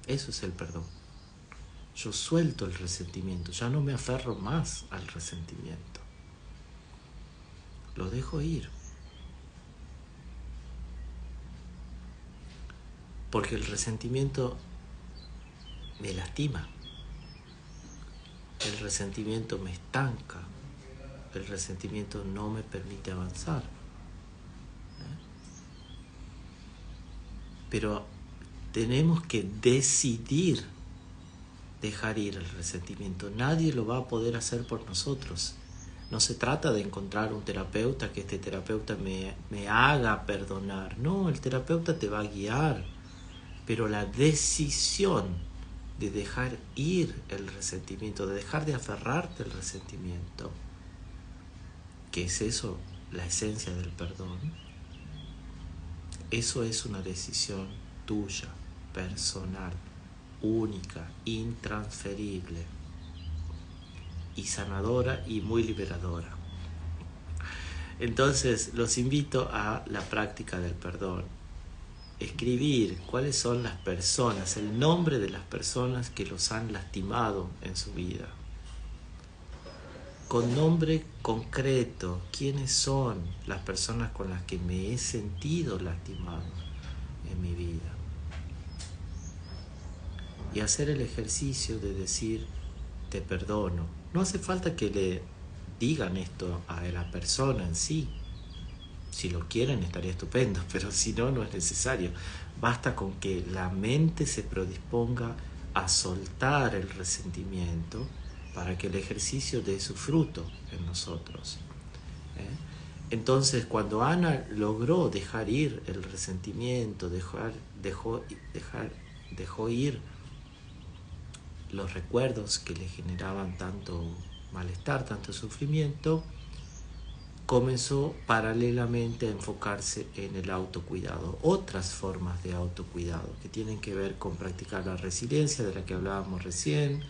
Eso es el perdón. Yo suelto el resentimiento, ya no me aferro más al resentimiento. Lo dejo ir. Porque el resentimiento me lastima. El resentimiento me estanca. El resentimiento no me permite avanzar. Pero tenemos que decidir dejar ir el resentimiento. Nadie lo va a poder hacer por nosotros. No se trata de encontrar un terapeuta, que este terapeuta me haga perdonar. No, el terapeuta te va a guiar. Pero la decisión de dejar ir el resentimiento, de dejar de aferrarte al resentimiento, que es eso, la esencia del perdón, eso es una decisión tuya, personal, única, intransferible y sanadora y muy liberadora. Entonces los invito a la práctica del perdón. Escribir cuáles son las personas, el nombre de las personas que los han lastimado en su vida. Con nombre concreto, quiénes son las personas con las que me he sentido lastimado en mi vida. Y hacer el ejercicio de decir, te perdono. No hace falta que le digan esto a la persona en sí. Si lo quieren estaría estupendo, pero si no, no es necesario. Basta con que la mente se predisponga a soltar el resentimiento para que el ejercicio dé su fruto en nosotros. Entonces, cuando Ana logró dejar ir el resentimiento, dejó ir los recuerdos que le generaban tanto malestar, tanto sufrimiento, comenzó paralelamente a enfocarse en el autocuidado, otras formas de autocuidado que tienen que ver con practicar la resiliencia de la que hablábamos recién,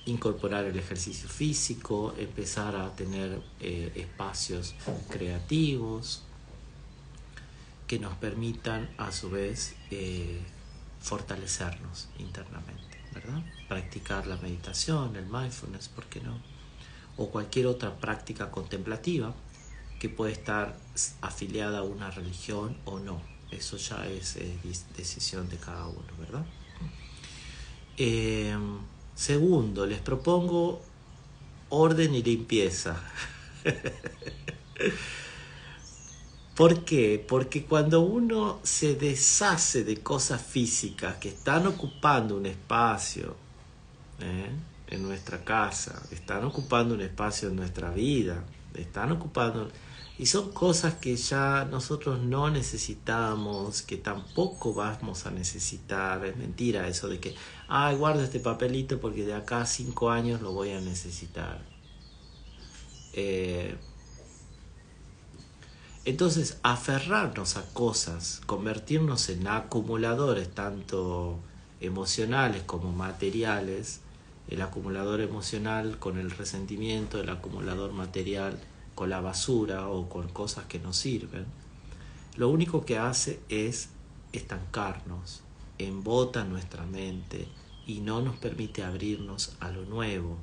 incorporar el ejercicio físico, empezar a tener espacios creativos que nos permitan a su vez fortalecernos internamente, ¿verdad? Practicar la meditación, el mindfulness, ¿por qué no? O cualquier otra práctica contemplativa que puede estar afiliada a una religión o no. Eso ya es decisión de cada uno, ¿verdad? Segundo, les propongo orden y limpieza. ¿Por qué? Porque cuando uno se deshace de cosas físicas que están ocupando un espacio, en nuestra casa, están ocupando un espacio en nuestra vida, están ocupando, y son cosas que ya nosotros no necesitamos, que tampoco vamos a necesitar. Es mentira eso de que guardo este papelito porque de acá a 5 años lo voy a necesitar. Entonces, aferrarnos a cosas, convertirnos en acumuladores tanto emocionales como materiales, el acumulador emocional con el resentimiento, el acumulador material con la basura o con cosas que no sirven, lo único que hace es estancarnos, embota nuestra mente y no nos permite abrirnos a lo nuevo.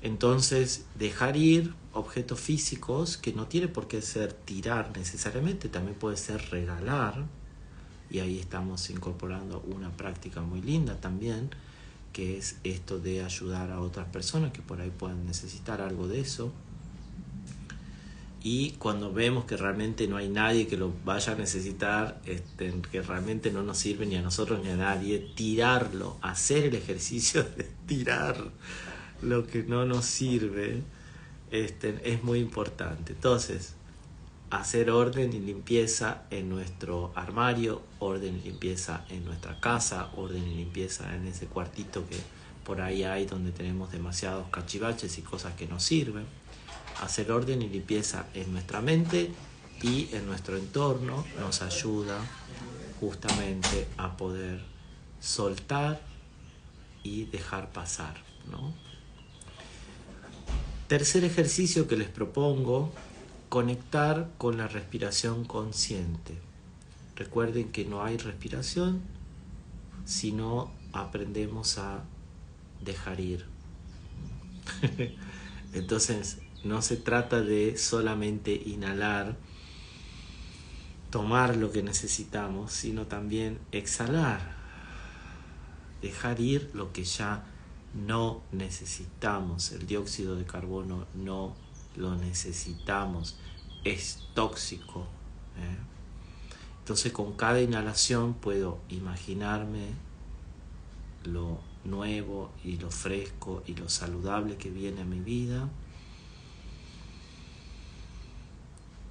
Entonces, dejar ir objetos físicos, que no tiene por qué ser tirar necesariamente, también puede ser regalar, y ahí estamos incorporando una práctica muy linda también, que es esto de ayudar a otras personas que por ahí puedan necesitar algo de eso. Y cuando vemos que realmente no hay nadie que lo vaya a necesitar, que realmente no nos sirve ni a nosotros ni a nadie, tirarlo, hacer el ejercicio de tirar lo que no nos sirve, es muy importante. Entonces, hacer orden y limpieza en nuestro armario, orden y limpieza en nuestra casa, orden y limpieza en ese cuartito que por ahí hay donde tenemos demasiados cachivaches y cosas que nos sirven. Hacer orden y limpieza en nuestra mente y en nuestro entorno nos ayuda justamente a poder soltar y dejar pasar, ¿no? Tercer ejercicio que les propongo, conectar con la respiración consciente. Recuerden que no hay respiración si no aprendemos a dejar ir. Entonces, no se trata de solamente inhalar, tomar lo que necesitamos, sino también exhalar, dejar ir lo que ya no necesitamos. El dióxido de carbono no lo necesitamos, es tóxico. Entonces, con cada inhalación puedo imaginarme lo nuevo y lo fresco y lo saludable que viene a mi vida.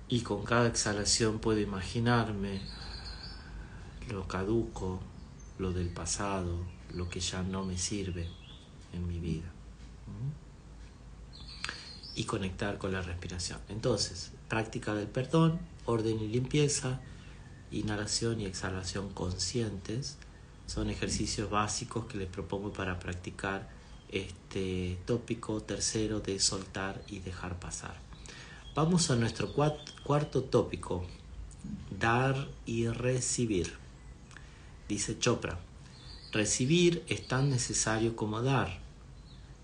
Y con cada exhalación puedo imaginarme lo caduco, lo del pasado, lo que ya no me sirve en mi vida. Y conectar con la respiración. Entonces, práctica del perdón, orden y limpieza, inhalación y exhalación conscientes, son ejercicios básicos que les propongo para practicar este tópico tercero de soltar y dejar pasar. Vamos a nuestro cuarto tópico, dar y recibir. Dice Chopra, recibir es tan necesario como dar.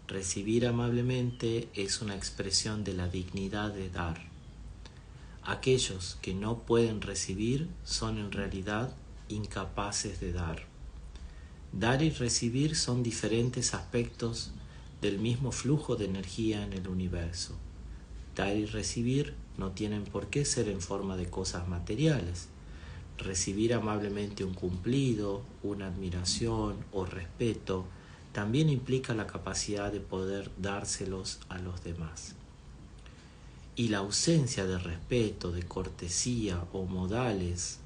Recibir amablemente es una expresión de la dignidad de dar. Aquellos que no pueden recibir son en realidad incapaces de dar. Dar y recibir son diferentes aspectos del mismo flujo de energía en el universo. Dar y recibir no tienen por qué ser en forma de cosas materiales. Recibir amablemente un cumplido, una admiración o respeto también implica la capacidad de poder dárselos a los demás. Y la ausencia de respeto, de cortesía o modales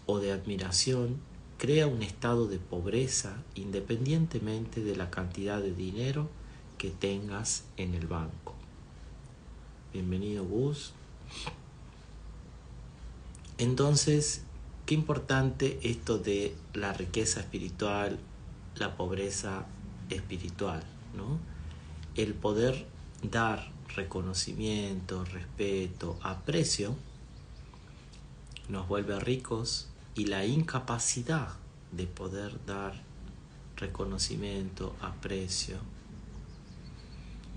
o de admiración crea un estado de pobreza independientemente de la cantidad de dinero que tengas en el banco. Bienvenido, Gus. Entonces, qué importante esto de la riqueza espiritual, la pobreza espiritual, ¿no? El poder dar reconocimiento, respeto, aprecio, nos vuelve ricos, y la incapacidad de poder dar reconocimiento, aprecio,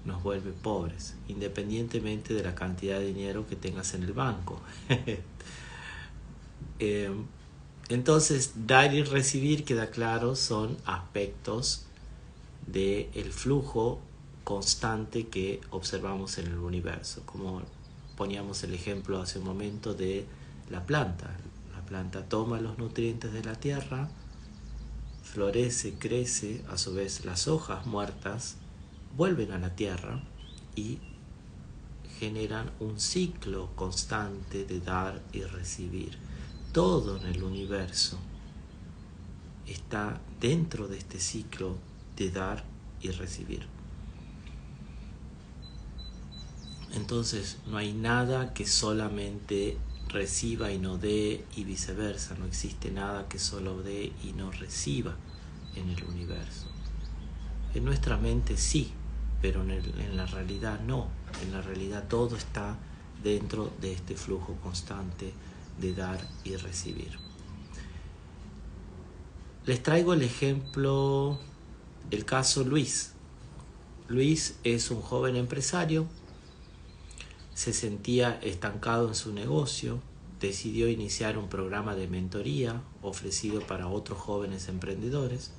nos vuelve pobres, independientemente de la cantidad de dinero que tengas en el banco. Entonces, dar y recibir, queda claro, son aspectos del flujo constante que observamos en el universo, como poníamos el ejemplo hace un momento de la planta. La planta toma los nutrientes de la tierra, florece, crece, a su vez las hojas muertas vuelven a la tierra y generan un ciclo constante de dar y recibir. Todo en el universo está dentro de este ciclo de dar y recibir. Entonces no hay nada que solamente reciba y no dé, y viceversa. No existe nada que solo dé y no reciba en el universo. En nuestra mente sí, pero en la realidad no. En la realidad todo está dentro de este flujo constante de dar y recibir. Les traigo el ejemplo, el caso Luis. Luis es un joven empresario, se sentía estancado en su negocio, decidió iniciar un programa de mentoría ofrecido para otros jóvenes emprendedores.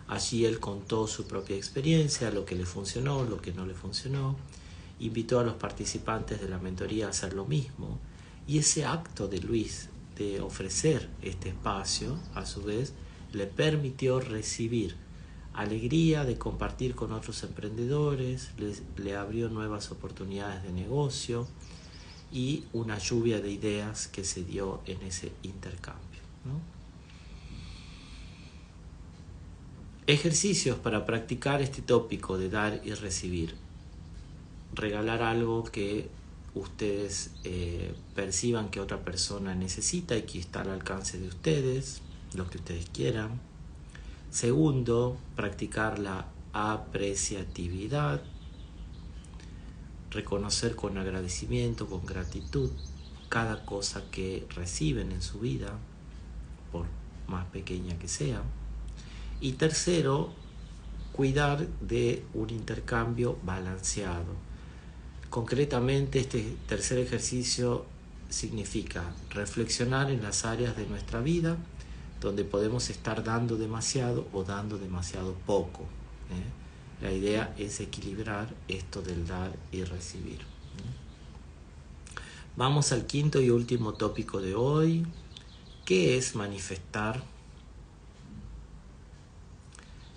Allí él contó su propia experiencia, lo que le funcionó, lo que no le funcionó, invitó a los participantes de la mentoría a hacer lo mismo, y ese acto de Luis de ofrecer este espacio, a su vez, le permitió recibir alegría de compartir con otros emprendedores, le abrió nuevas oportunidades de negocio y una lluvia de ideas que se dio en ese intercambio, ¿no? Ejercicios para practicar este tópico de dar y recibir. Regalar algo que ustedes perciban que otra persona necesita y que está al alcance de ustedes, lo que ustedes quieran. Segundo, practicar la apreciatividad, reconocer con agradecimiento, con gratitud, cada cosa que reciben en su vida, por más pequeña que sea. Y tercero, cuidar de un intercambio balanceado. Concretamente, este tercer ejercicio significa reflexionar en las áreas de nuestra vida donde podemos estar dando demasiado o dando demasiado poco. La idea es equilibrar esto del dar y recibir. Vamos al quinto y último tópico de hoy. ¿Qué es manifestar?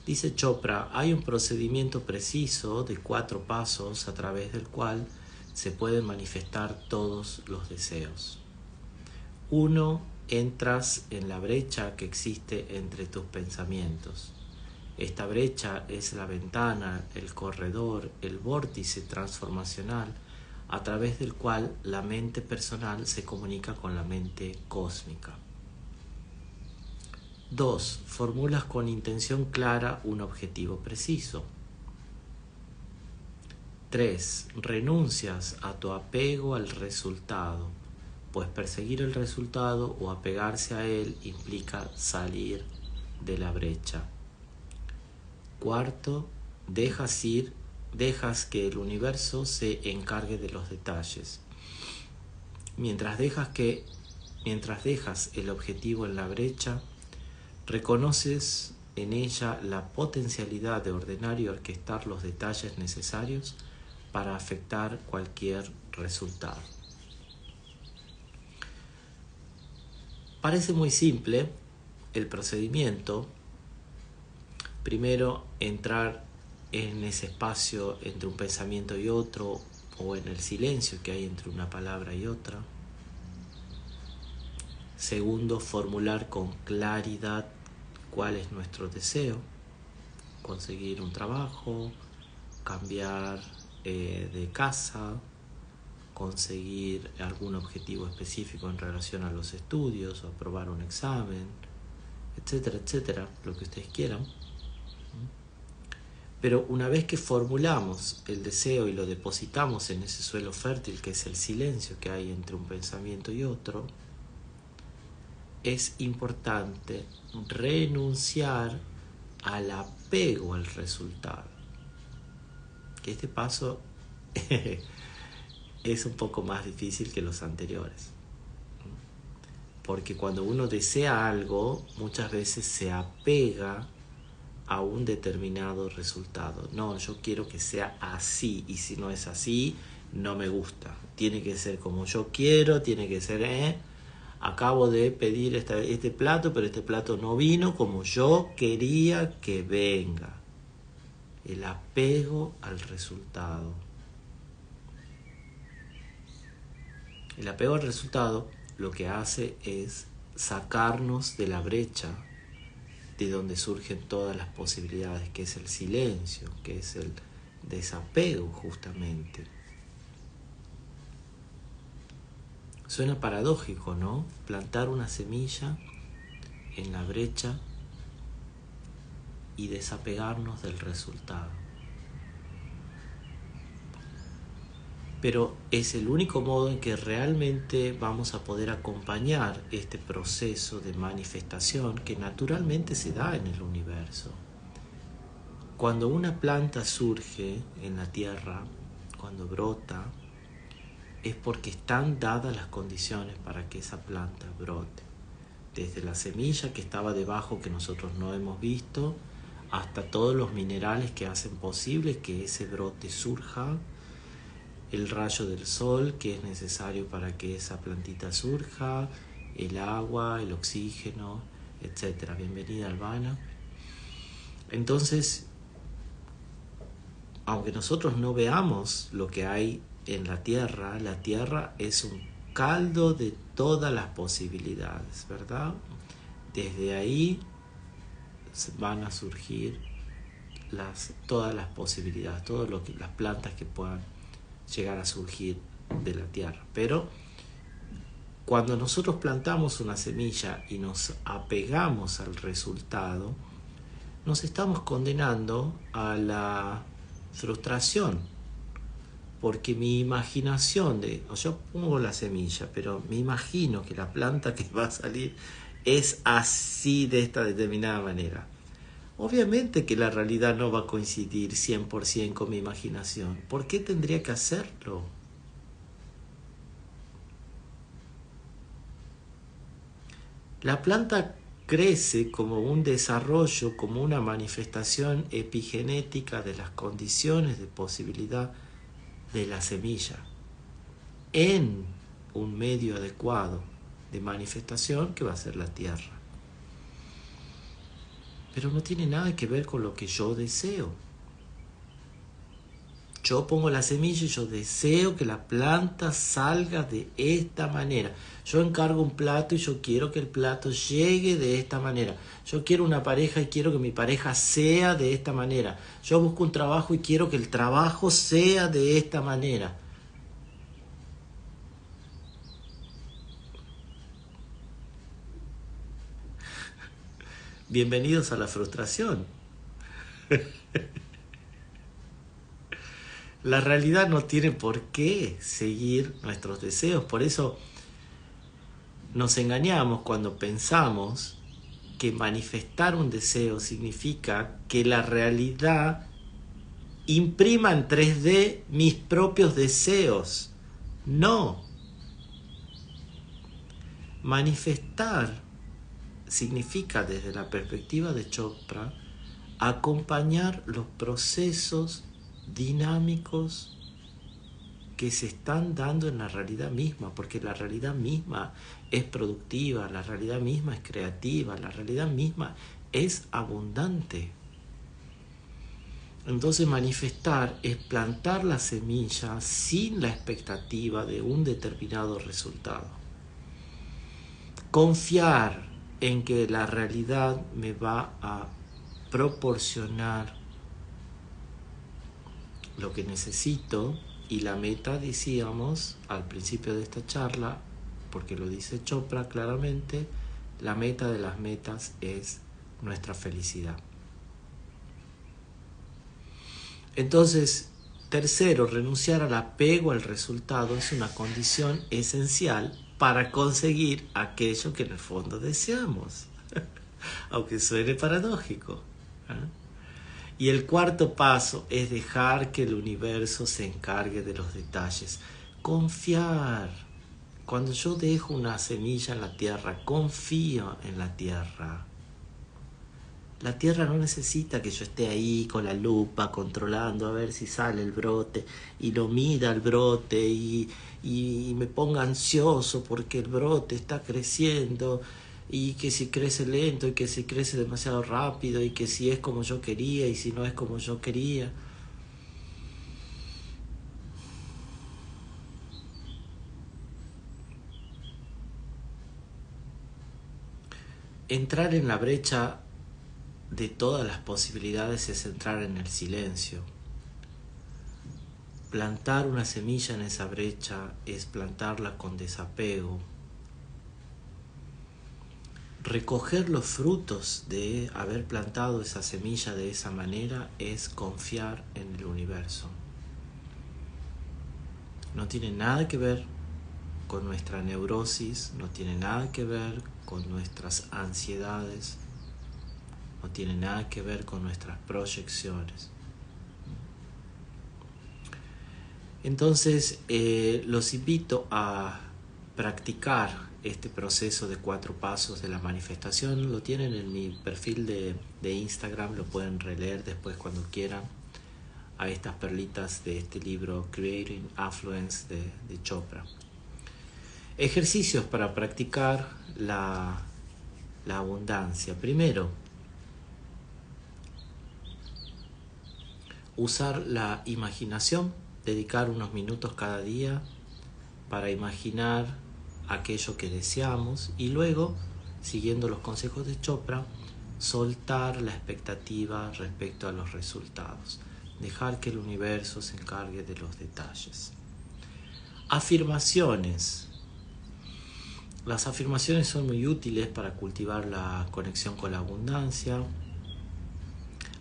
Dice Chopra, hay un procedimiento preciso de 4 pasos a través del cual se pueden manifestar todos los deseos. 1. Entras en la brecha que existe entre tus pensamientos. Esta brecha es la ventana, el corredor, el vórtice transformacional a través del cual la mente personal se comunica con la mente cósmica. 2. Formulas con intención clara un objetivo preciso. 3. Renuncias a tu apego al resultado, pues perseguir el resultado o apegarse a él implica salir de la brecha. 4. Dejas que el universo se encargue de los detalles. Mientras dejas el objetivo en la brecha, reconoces en ella la potencialidad de ordenar y orquestar los detalles necesarios para afectar cualquier resultado. Parece muy simple el procedimiento. Primero, entrar en ese espacio entre un pensamiento y otro, o en el silencio que hay entre una palabra y otra. Segundo, formular con claridad cuál es nuestro deseo. Conseguir un trabajo, cambiar de casa, conseguir algún objetivo específico en relación a los estudios o aprobar un examen, etcétera, etcétera, lo que ustedes quieran. Pero una vez que formulamos el deseo y lo depositamos en ese suelo fértil que es el silencio que hay entre un pensamiento y otro, es importante renunciar al apego al resultado. Que este paso es un poco más difícil que los anteriores. Porque cuando uno desea algo, muchas veces se apega a un determinado resultado. No, yo quiero que sea así, y si no es así, no me gusta. Tiene que ser como yo quiero, tiene que ser... Acabo de pedir este plato, pero este plato no vino como yo quería que venga. El apego al resultado. El apego al resultado lo que hace es sacarnos de la brecha de donde surgen todas las posibilidades, que es el silencio, que es el desapego justamente. Suena paradójico, ¿no? Plantar una semilla en la brecha y desapegarnos del resultado. Pero es el único modo en que realmente vamos a poder acompañar este proceso de manifestación que naturalmente se da en el universo. Cuando una planta surge en la tierra, cuando brota, es porque están dadas las condiciones para que esa planta brote. Desde la semilla que estaba debajo que nosotros no hemos visto, hasta todos los minerales que hacen posible que ese brote surja, el rayo del sol que es necesario para que esa plantita surja, el agua, el oxígeno, etc. Bienvenida, Albana. Entonces, aunque nosotros no veamos lo que hay en la tierra es un caldo de todas las posibilidades, ¿verdad? Desde ahí van a surgir todas las posibilidades, las plantas que puedan llegar a surgir de la tierra. Pero cuando nosotros plantamos una semilla y nos apegamos al resultado, nos estamos condenando a la frustración, porque mi imaginación yo pongo la semilla, pero me imagino que la planta que va a salir es así, de esta determinada manera. Obviamente que la realidad no va a coincidir 100% con mi imaginación. ¿Por qué tendría que hacerlo? La planta crece como un desarrollo, como una manifestación epigenética de las condiciones de posibilidad de la semilla en un medio adecuado de manifestación que va a ser la tierra. Pero no tiene nada que ver con lo que yo deseo. Yo pongo la semilla y yo deseo que la planta salga de esta manera. Yo encargo un plato y yo quiero que el plato llegue de esta manera. Yo quiero una pareja y quiero que mi pareja sea de esta manera. Yo busco un trabajo y quiero que el trabajo sea de esta manera. Bienvenidos a la frustración. La realidad no tiene por qué seguir nuestros deseos. Por eso nos engañamos cuando pensamos que manifestar un deseo significa que la realidad imprima en 3D mis propios deseos. No. Manifestar significa, desde la perspectiva de Chopra, acompañar los procesos dinámicos que se están dando en la realidad misma, porque la realidad misma es productiva, la realidad misma es creativa, la realidad misma es abundante. Entonces manifestar es plantar la semilla sin la expectativa de un determinado resultado. Confiar en que la realidad me va a proporcionar lo que necesito, y la meta, decíamos al principio de esta charla, porque lo dice Chopra claramente, la meta de las metas es nuestra felicidad. Entonces, tercero, renunciar al apego al resultado es una condición esencial para conseguir aquello que en el fondo deseamos, aunque suene paradójico. Y el cuarto paso es dejar que el universo se encargue de los detalles. Confiar. Cuando yo dejo una semilla en la tierra, confío en la tierra. La tierra no necesita que yo esté ahí con la lupa controlando a ver si sale el brote y lo mida el brote y me ponga ansioso porque el brote está creciendo, y que si crece lento y que si crece demasiado rápido y que si es como yo quería y si no es como yo quería. Entrar en la brecha de todas las posibilidades es entrar en el silencio. Plantar una semilla en esa brecha es plantarla con desapego. Recoger los frutos de haber plantado esa semilla de esa manera es confiar en el universo. No tiene nada que ver con nuestra neurosis, no tiene nada que ver con nuestras ansiedades, no tiene nada que ver con nuestras proyecciones. Entonces, los invito a practicar este proceso de 4 pasos de la manifestación. Lo tienen en mi perfil de Instagram, lo pueden releer después cuando quieran, a estas perlitas de este libro Creating Affluence de Chopra. Ejercicios para practicar la abundancia. Primero, usar la imaginación, dedicar unos minutos cada día para imaginar aquello que deseamos, y luego, siguiendo los consejos de Chopra, soltar la expectativa respecto a los resultados, dejar que el universo se encargue de los detalles. Afirmaciones. Las afirmaciones son muy útiles para cultivar la conexión con la abundancia.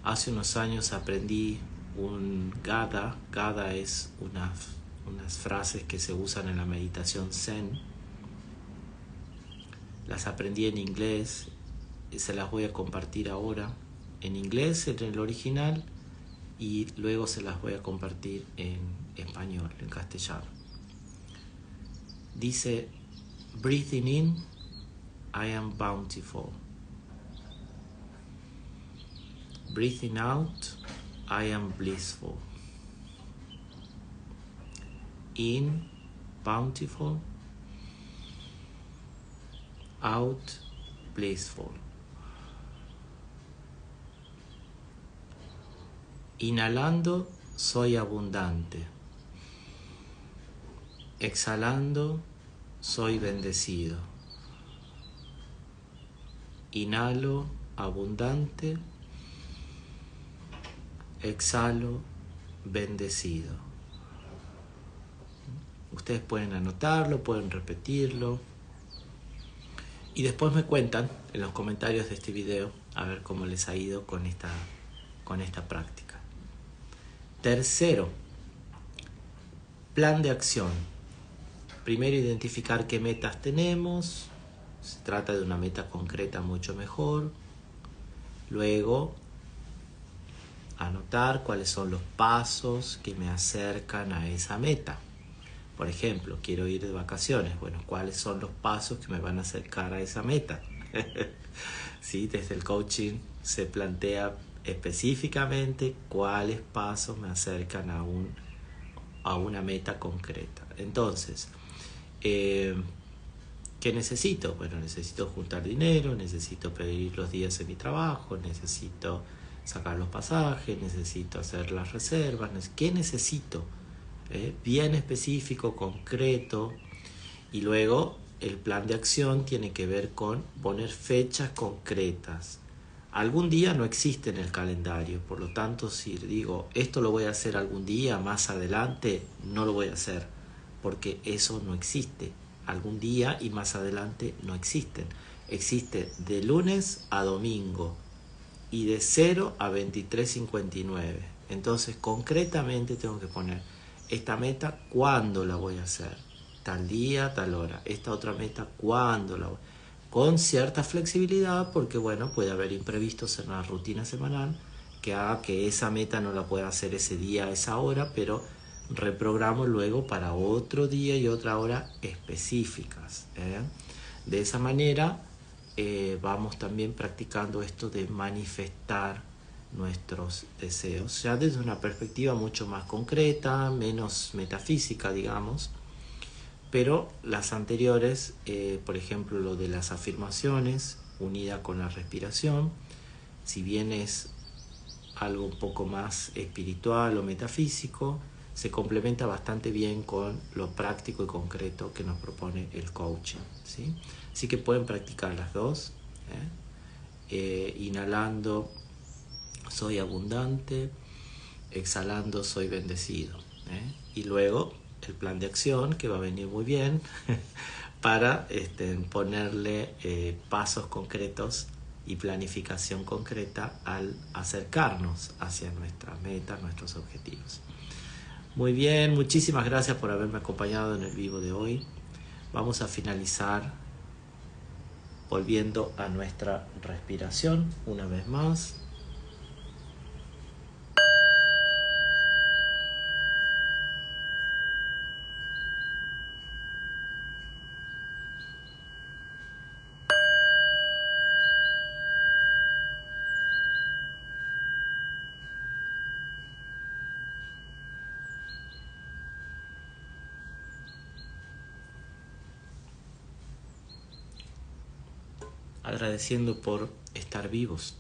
Hace unos años aprendí un Gada. Gada es unas frases que se usan en la meditación Zen. Las aprendí en inglés, se las voy a compartir ahora en inglés, en el original, y luego se las voy a compartir en español, en castellano. Dice: breathing in, I am bountiful. Breathing out, I am blissful. In, bountiful. Out, blissful. Inhalando, soy abundante. Exhalando, soy bendecido. Inhalo, abundante. Exhalo, bendecido. Ustedes pueden anotarlo, pueden repetirlo. Y después me cuentan en los comentarios de este video a ver cómo les ha ido con esta práctica. Tercero, plan de acción. Primero, identificar qué metas tenemos. Se trata de una meta concreta mucho mejor. Luego, anotar cuáles son los pasos que me acercan a esa meta. Por ejemplo, quiero ir de vacaciones. Bueno, ¿cuáles son los pasos que me van a acercar a esa meta? ¿Sí? Desde el coaching se plantea específicamente cuáles pasos me acercan a una meta concreta. Entonces, ¿qué necesito? Bueno, necesito juntar dinero, necesito pedir los días en mi trabajo, necesito sacar los pasajes, necesito hacer las reservas. ¿Qué necesito? Bien específico, concreto. Y luego el plan de acción tiene que ver con poner fechas concretas. Algún día no existe en el calendario, por lo tanto, si digo esto lo voy a hacer algún día más adelante, no lo voy a hacer, porque eso no existe. Algún día y más adelante no existen. Existe de lunes a domingo y de 0 a 23:59. Entonces, concretamente tengo que poner esta meta, ¿cuándo la voy a hacer? Tal día, tal hora. Esta otra meta, ¿cuándo la voy a hacer? Con cierta flexibilidad, porque bueno, puede haber imprevistos en la rutina semanal que haga que esa meta no la pueda hacer ese día, a esa hora, pero reprogramo luego para otro día y otra hora específicas. De esa manera vamos también practicando esto de manifestar nuestros deseos, ya desde una perspectiva mucho más concreta, menos metafísica, digamos. Pero las anteriores, por ejemplo, lo de las afirmaciones unida con la respiración, si bien es algo un poco más espiritual o metafísico, se complementa bastante bien con lo práctico y concreto que nos propone el coaching, ¿sí? Así que pueden practicar las dos. Inhalando, soy abundante. Exhalando, soy bendecido. Y luego el plan de acción, que va a venir muy bien para ponerle pasos concretos y planificación concreta al acercarnos hacia nuestras metas, nuestros objetivos. Muy bien, muchísimas gracias por haberme acompañado en el vivo de hoy. Vamos a finalizar volviendo a nuestra respiración una vez más. Agradeciendo por estar vivos.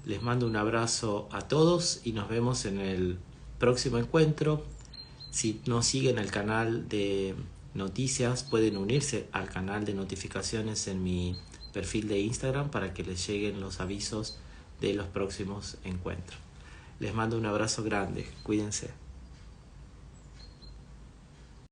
Les mando un abrazo a todos y nos vemos en el próximo encuentro. Si no siguen el canal de noticias, pueden unirse al canal de notificaciones en mi perfil de Instagram para que les lleguen los avisos de los próximos encuentros. Les mando un abrazo grande. Cuídense.